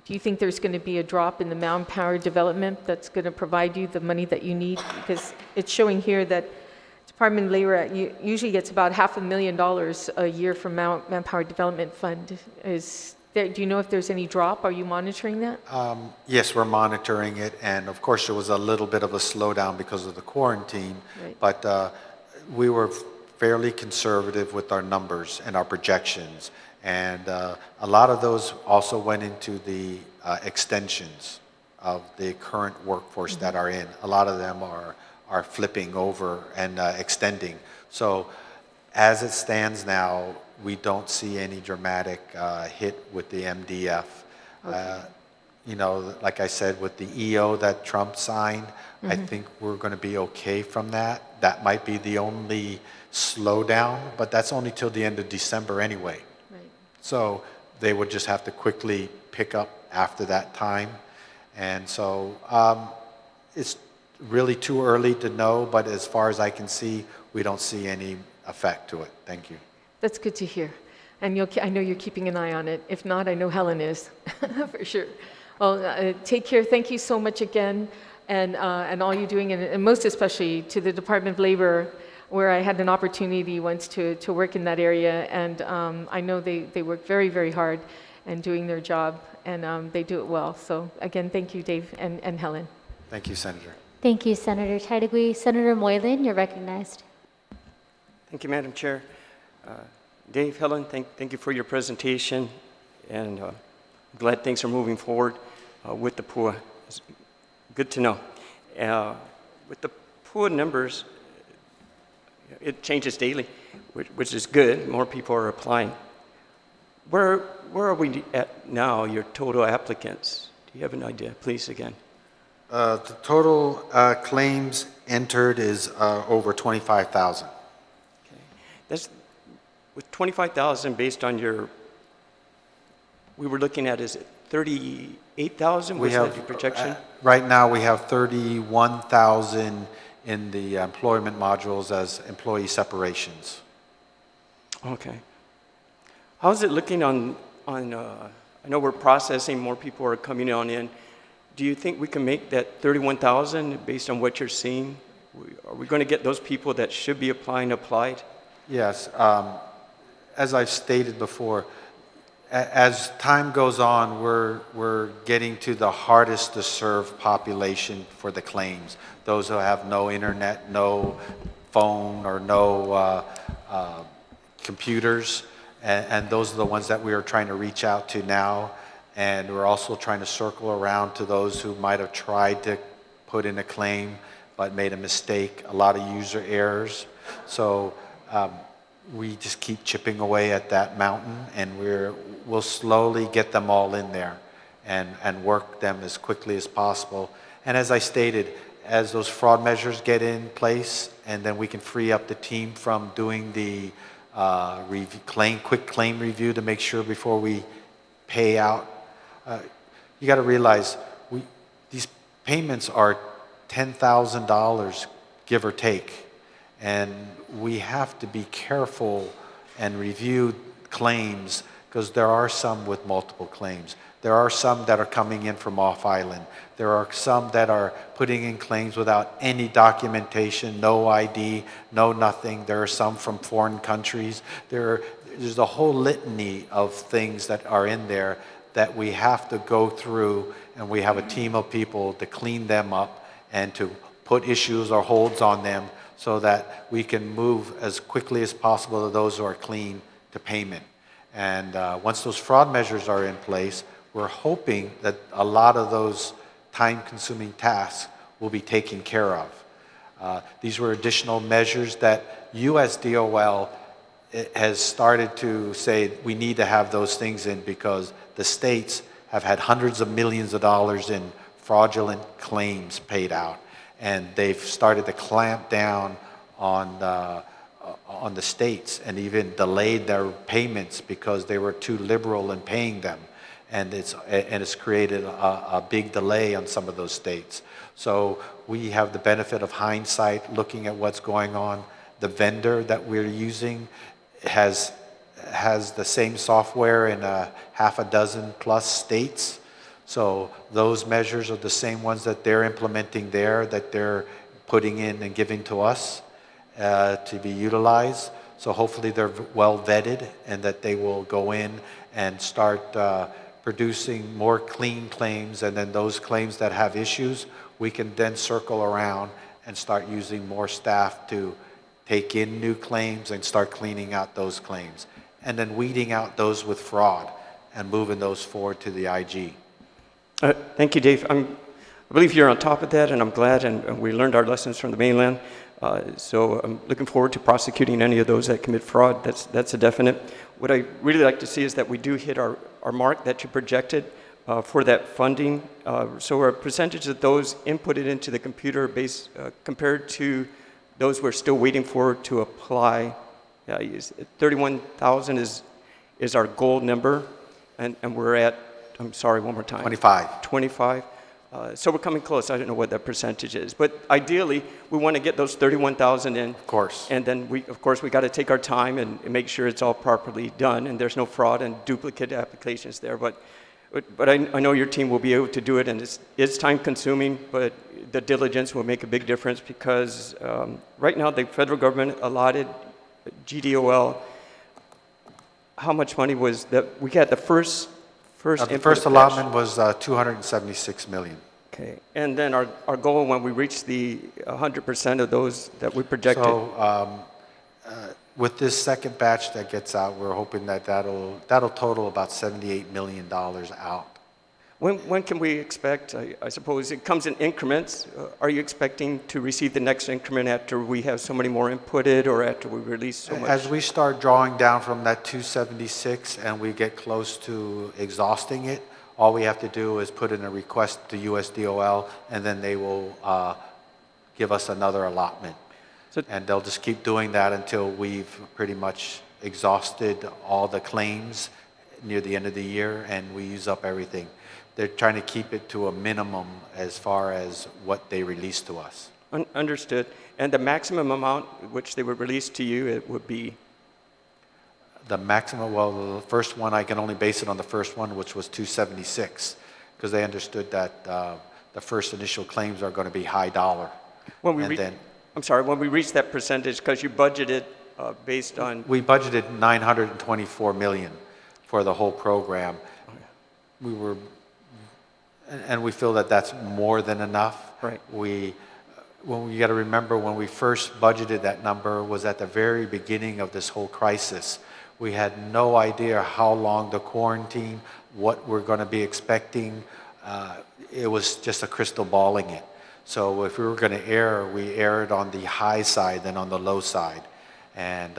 do you think there's going to be a drop in the manpower development that's going to provide you the money that you need? Because it's showing here that Department of Labor usually gets about $500,000 a year from Manpower Development Fund. Do you know if there's any drop? Are you monitoring that? Yes, we're monitoring it, and of course, there was a little bit of a slowdown because of the quarantine, Right. but we were fairly conservative with our numbers and our projections, and a lot of those also went into the extensions of the current workforce that are in. A lot of them are flipping over and extending. So as it stands now, we don't see any dramatic hit with the MDF. Okay. You know, like I said, with the EO that Trump signed, I think we're going to be okay from that. That might be the only slowdown, but that's only till the end of December anyway. Right. So they would just have to quickly pick up after that time. And so it's really too early to know, but as far as I can see, we don't see any effect to it. Thank you. That's good to hear. And I know you're keeping an eye on it. If not, I know Helen is, for sure. Well, take care. Thank you so much again, and all you're doing, and most especially to the Department of Labor, where I had an opportunity once to work in that area, and I know they work very, very hard and doing their job, and they do it well. So again, thank you, Dave and Helen. Thank you, Senator. Thank you, Senator Chaitagui. Senator Moylan, you're recognized. Thank you, Madam Chair. Dave, Helen, thank you for your presentation, and I'm glad things are moving forward with the PUA. It's good to know. With the PUA numbers, it changes daily, which is good. More people are applying. Where are we at now, your total applicants? Do you have an idea, please, again? The total claims entered is over 25,000. Okay. That's with 25,000 based on we were looking at, is it 38,000? We Was have that your projection? right now we have 31,000 in the employment modules as employee separations. Okay. How's it looking on I know we're processing, more people are coming on in. Do you think we can make that 31,000 based on what you're seeing? Are we going to get those people that should be applying applied? Yes, as I've stated before, as time goes on, we're getting to the hardest to serve population for the claims. Those who have no internet, no phone, or no computers, and those are the ones that we are trying to reach out to now. And we're also trying to circle around to those who might have tried to put in a claim but made a mistake, a lot of user errors. So we just keep chipping away at that mountain, and we'll slowly get them all in there and work them as quickly as possible. And as I stated, as those fraud measures get in place, and then we can free up the team from doing the quick claim review to make sure before we pay out. You got to realize these payments are $10,000, give or take, and we have to be careful and review claims because there are some with multiple claims. There are some that are coming in from off island. There are some that are putting in claims without any documentation, no ID, no nothing. There are some from foreign countries. There's a whole litany of things that are in there that we have to go through, and we have a team of people to clean them up and to put issues or holds on them so that we can move as quickly as possible to those who are clean to payment. And once those fraud measures are in place, we're hoping that a lot of those time-consuming tasks will be taken care of. These were additional measures that US DOL has started to say we need to have those things in because the states have had hundreds of millions of dollars in fraudulent claims paid out, and they've started to clamp down on the states and even delayed their payments because they were too liberal in paying them. And it's created a big delay on some of those states. So we have the benefit of hindsight, looking at what's going on. The vendor that we're using has the same software in half a dozen plus states. So those measures are the same ones that they're implementing there, that they're putting in and giving to us to be utilized. So hopefully they're well vetted and that they will go in and start producing more clean claims, and then those claims that have issues, we can then circle around and start using more staff to take in new claims and start cleaning out those claims, and then weeding out those with fraud and moving those forward to the IG. Thank you, Dave. I believe you're on top of that, and I'm glad, and we learned our lessons from the mainland. So I'm looking forward to prosecuting any of those that commit fraud. That's a definite. What I really like to see is that we do hit our mark that you projected for that funding. So our percentage of those inputted into the computer base compared to those we're still waiting for to apply, 31,000 is our goal number, and we're at, I'm sorry, one more time. 25. 25. So we're coming close. I don't know what that percentage is. But ideally, we want to get those 31,000 in. Of course. And then, we got to take our time and make sure it's all properly done and there's no fraud and duplicate applications there. But I know your team will be able to do it, and it's time consuming, but the diligence will make a big difference because right now the federal government allotted GDOL. How much money was that? We got the first The first allotment was 276 million. Okay, and then our goal when we reach the 100% of those that we projected. So with this second batch that gets out, we're hoping that'll total about $78 million out. When can we expect? I suppose it comes in increments. Are you expecting to receive the next increment after we have so many more inputted, or after we release so much? As we start drawing down from that 276 and we get close to exhausting it, all we have to do is put in a request to USDOL, and then they will give us another allotment. And they'll just keep doing that until we've pretty much exhausted all the claims near the end of the year and we use up everything. They're trying to keep it to a minimum as far as what they release to us. Understood. And the maximum amount which they would release to you, it would be? The maximum, well, the first one, I can only base it on the first one, which was 276, because they understood that the first initial claims are going to be high dollar. When we reach that percentage, because you budgeted based on? We budgeted 924 million for the whole program. And we feel that that's more than enough. Right. You got to remember, when we first budgeted that number was at the very beginning of this whole crisis. We had no idea how long the quarantine, what we're going to be expecting. It was just a crystal balling it. So if we were going to err, we erred on the high side than on the low side. And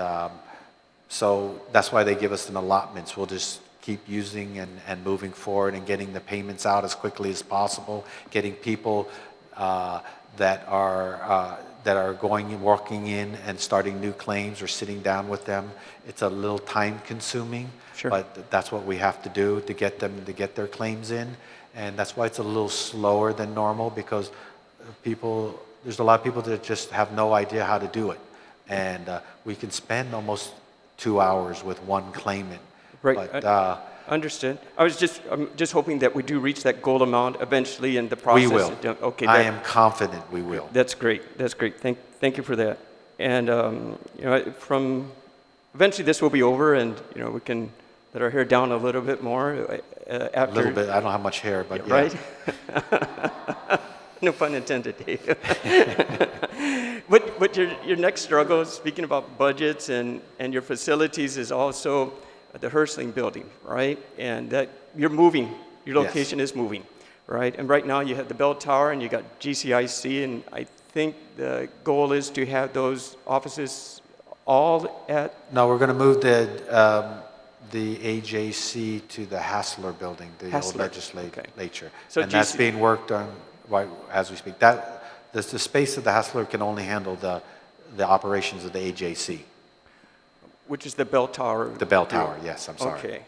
so that's why they give us an allotments. We'll just keep using and moving forward and getting the payments out as quickly as possible, getting people that are going, walking in and starting new claims or sitting down with them. It's a little time consuming, Sure. but that's what we have to do to get them to get their claims in. And that's why it's a little slower than normal, because there's a lot of people that just have no idea how to do it. And we can spend almost 2 hours with one claimant. Right. But, Understood. I'm just hoping that we do reach that goal amount eventually in the process. we will. Okay. I am confident we will. That's great. That's great. Thank you for that. And eventually this will be over, and we can let our hair down a little bit more after. A little bit. I don't have much hair, but yeah. Right. No pun intended, Dave. But your next struggle, speaking about budgets and your facilities, is also the Hersling building, right? And that you're moving. Your location is moving, right? And right now you have the bell tower and you got GCIC, and I think the goal is to have those offices all at. No, we're going to move the AJC to the Hassler building, the old Hassler. legislature. Okay. So And that's being worked on right as we speak. The space of the Hassler can only handle the operations of the AJC. Which is the bell tower. The bell tower, yes, I'm sorry.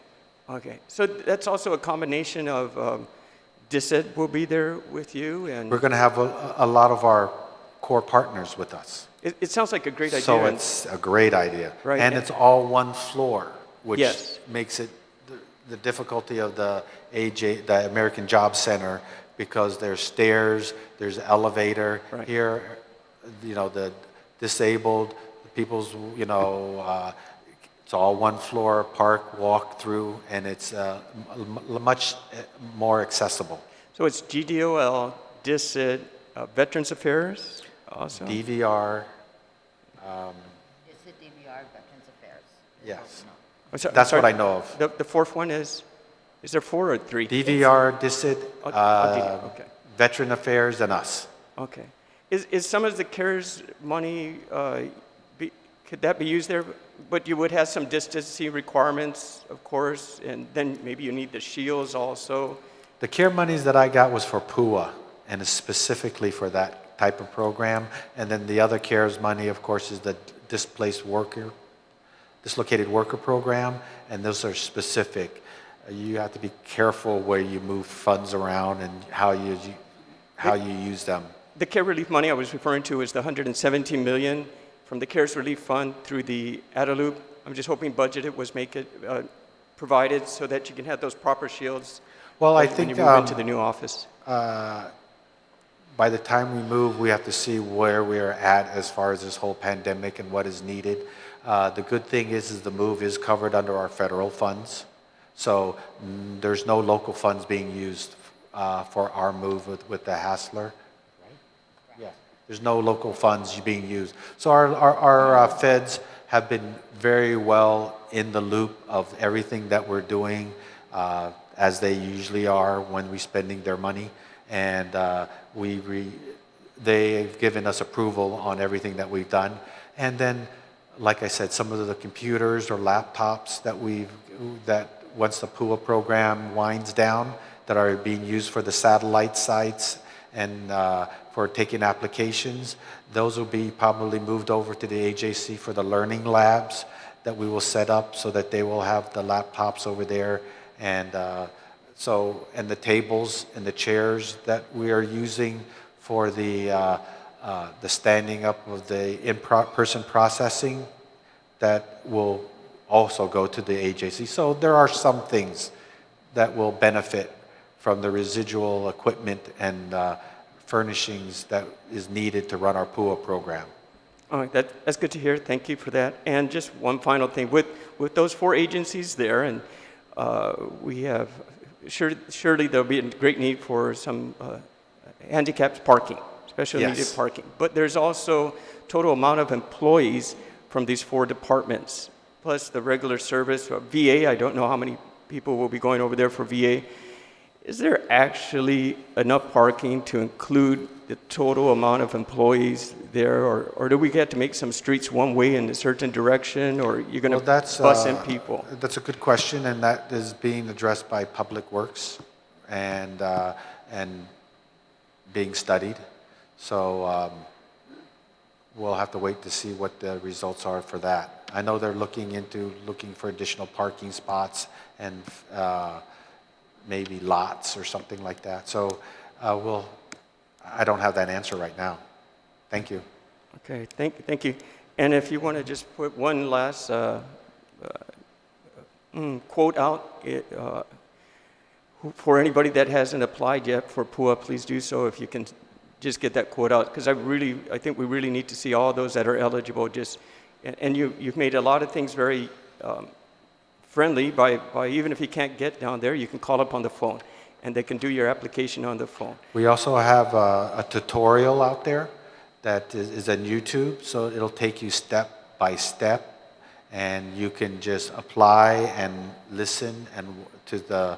Okay. So that's also a combination of DISID will be there with you, and We're going to have a lot of our core partners with us. it sounds like a great idea. So and- it's a great idea. Right. And it's all one floor, which Yes. makes it the difficulty of the American Job Center, because there's stairs, there's elevator. Right. Here, the disabled, the people's, it's all one floor, park, walk through, and it's much more accessible. So it's GDOL, DISID, Veterans Affairs also? DVR, It's the DVR Veterans Affairs. yes. That's what I know of. The fourth one is there 4 or 3? DVR, DISID, DVR, okay. Veteran Affairs, and us. Okay. Is some of the CARES money, could that be used there? But you would have some distancing requirements, of course, and then maybe you need the shields also. The CARE monies that I got was for PUA, and is specifically for that type of program. And then the other CARES money, of course, is the dislocated worker program, and those are specific. You have to be careful where you move funds around and how you use them. The CARE relief money I was referring to is the $117 million from the CARES Relief Fund through the ADALOOP. I'm just hoping budgeted was provided so that you can have those proper shields. Well, I when think you move into the new office. by the time we move, we have to see where we're at as far as this whole pandemic and what is needed. The good thing is the move is covered under our federal funds. So there's no local funds being used for our move with the Hassler. Yes. There's no local funds being used. So our feds have been very well in the loop of everything that we're doing, as they usually are when we're spending their money. And they've given us approval on everything that we've done. And then, like I said, some of the computers or laptops that once the PUA program winds down, that are being used for the satellite sites and for taking applications, those will be probably moved over to the AJC for the learning labs that we will set up so that they will have the laptops over there. And and the tables and the chairs that we are using for the standing up of the in-person processing, that will also go to the AJC. So there are some things that will benefit from the residual equipment and furnishings that is needed to run our PUA program. All right, that's good to hear. Thank you for that. And just one final thing. With those 4 agencies there, and we have, surely there'll be a great need for some handicapped parking, special needed Yes. parking. But there's also total amount of employees from these 4 departments, plus the regular service. VA, I don't know how many people will be going over there for VA. Is there actually enough parking to include the total amount of employees there, or do we get to make some streets one way in a certain direction, or you're going to bus in people? That's a good question, and that is being addressed by Public Works and being studied. So we'll have to wait to see what the results are for that. I know they're looking for additional parking spots and maybe lots or something like that. So I don't have that answer right now. Thank you. Okay, thank you. And if you want to just put one last quote out for anybody that hasn't applied yet for PUA, please do so. If you can just get that quote out, because I think we really need to see all those that are eligible. And you've made a lot of things very friendly by even if you can't get down there, you can call up on the phone, and they can do your application on the phone. We also have a tutorial out there that is on YouTube, so it'll take you step by step, and you can just apply and listen and to the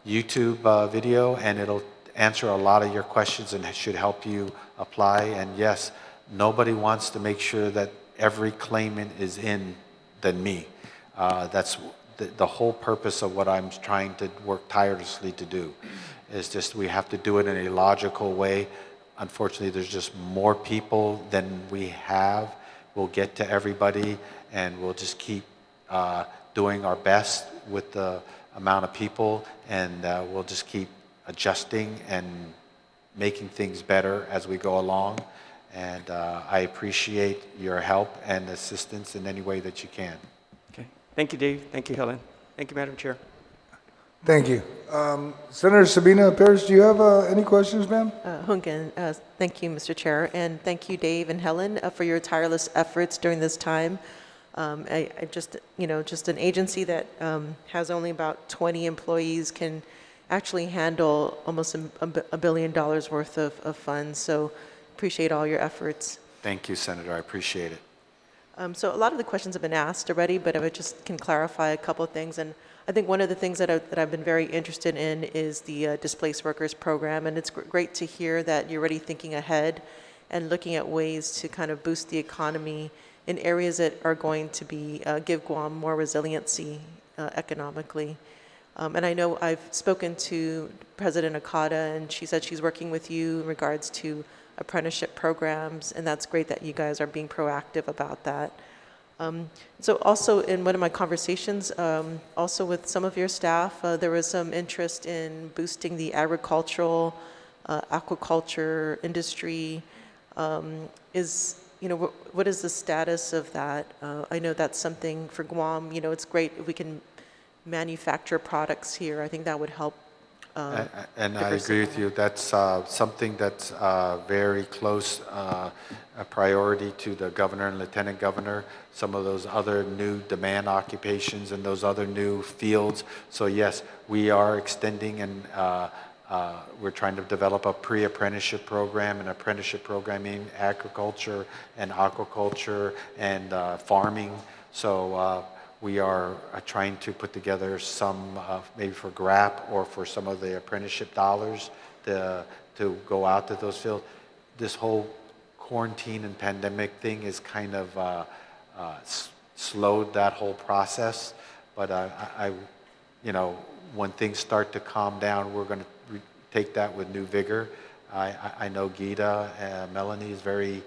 YouTube video, and it'll answer a lot of your questions and should help you apply. And yes, nobody wants to make sure that every claimant is in than me. That's the whole purpose of what I'm trying to work tirelessly to do. Is just we have to do it in a logical way. Unfortunately, there's just more people than we have. We'll get to everybody, and we'll just keep doing our best with the amount of people, and we'll just keep adjusting and making things better as we go along. And I appreciate your help and assistance in any way that you can. Okay. Thank you, Dave. Thank you, Helen. Thank you, Madam Chair. Thank you. Senator Sabina Pierce, do you have any questions, ma'am? Hungan, thank you, Mr. Chair, and thank you, Dave and Helen, for your tireless efforts during this time. I just an agency that has only about 20 employees can actually handle almost $1 billion worth of funds. So appreciate all your efforts. Thank you, Senator. I appreciate it. So a lot of the questions have been asked already, but I just can clarify a couple of things. And I think one of the things that I've been very interested in is the Displaced Workers Program. And it's great to hear that you're already thinking ahead and looking at ways to kind of boost the economy in areas that are going to give Guam more resiliency economically. And I know I've spoken to President Okada, and she said she's working with you in regards to apprenticeship programs, and that's great that you guys are being proactive about that. So also in one of my conversations, also with some of your staff, there was some interest in boosting the agricultural, aquaculture industry. What is the status of that? I know that's something for Guam. It's great if we can manufacture products here. I think that would help. And I agree with you. That's something that's very close a priority to the governor and lieutenant governor, some of those other new demand occupations and those other new fields. So yes, we are extending, and we're trying to develop a pre-apprenticeship program, an apprenticeship program in agriculture and aquaculture and farming. So we are trying to put together some, maybe for GRAP or for some of the apprenticeship dollars to go out to those fields. This whole quarantine and pandemic thing is kind of slowed that whole process. But when things start to calm down, we're going to take that with new vigor. I know Gita, Melanie is very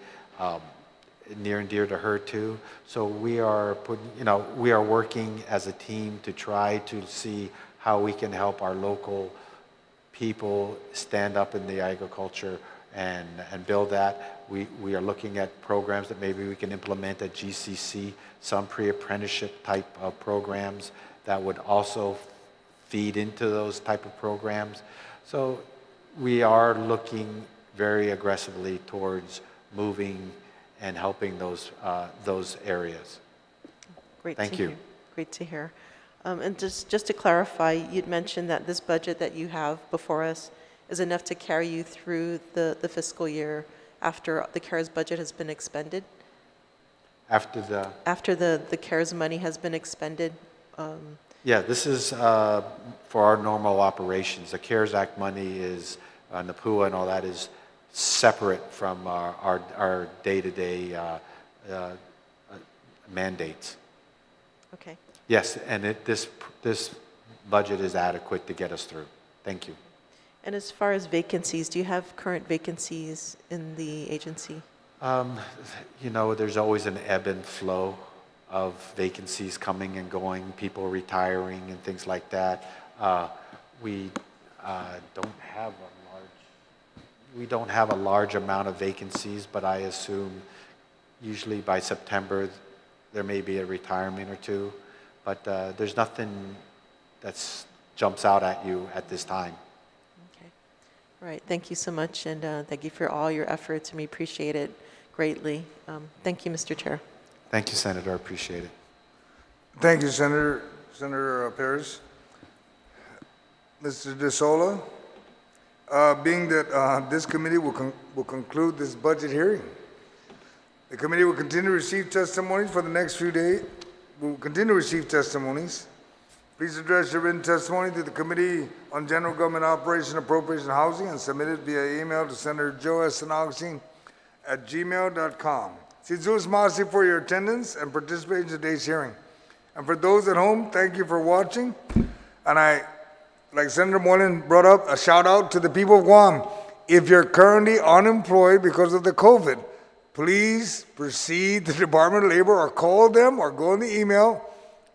near and dear to her too. So we are working as a team to try to see how we can help our local people stand up in the agriculture and build that. We are looking at programs that maybe we can implement at GCC, some pre-apprenticeship type of programs that would also feed into those type of programs. So we are looking very aggressively towards moving and helping those areas. Great. Thank you. Great to hear. And just to clarify, you'd mentioned that this budget that you have before us is enough to carry you through the fiscal year after the CARES budget has been expended? After the CARES money has been expended? Yeah, this is for our normal operations. The CARES Act money is and the PUA and all that is separate from our day-to-day mandates. Okay. Yes, and this budget is adequate to get us through. Thank you. And as far as vacancies, do you have current vacancies in the agency? You know, there's always an ebb and flow of vacancies coming and going, people retiring and things like that. We don't have a large amount of vacancies, but I assume usually by September there may be a retirement or two. But there's nothing that jumps out at you at this time. Okay. All right. Thank you so much, and thank you for all your efforts, and we appreciate it greatly. Thank you, Mr. Chair. Thank you, Senator. I appreciate it. Thank you, Senator Paris. Mr. De Sola, being that this committee will conclude this budget hearing, the committee will continue to receive testimonies for the next few days. We'll continue to receive testimonies. Please address your written testimony to the Committee on General Government Operation, Appropriation, and Housing and submit it via email to Senator Joe S. Agustin at gmail.com. Sizuz Masi for your attendance and participation in today's hearing. And for those at home, thank you for watching. And like Senator Moylan brought up, a shout out to the people of Guam. If you're currently unemployed because of the COVID, please proceed to the Department of Labor or call them or go in the email,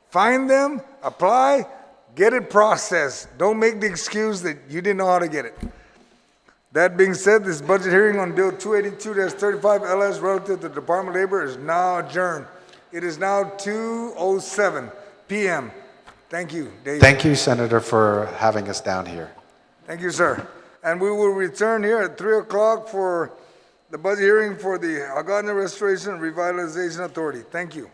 find them, apply, get it processed. Don't make the excuse that you didn't know how to get it. That being said, this budget hearing on Bill 282-35 LS relative to the Department of Labor is now adjourned. It is now 2:07 p.m. Thank you, Dave. Thank you, Senator, for having us down here. Thank you, sir. And we will return here at 3 o'clock for the budget hearing for the Agustin Restoration and Revitalization Authority. Thank you.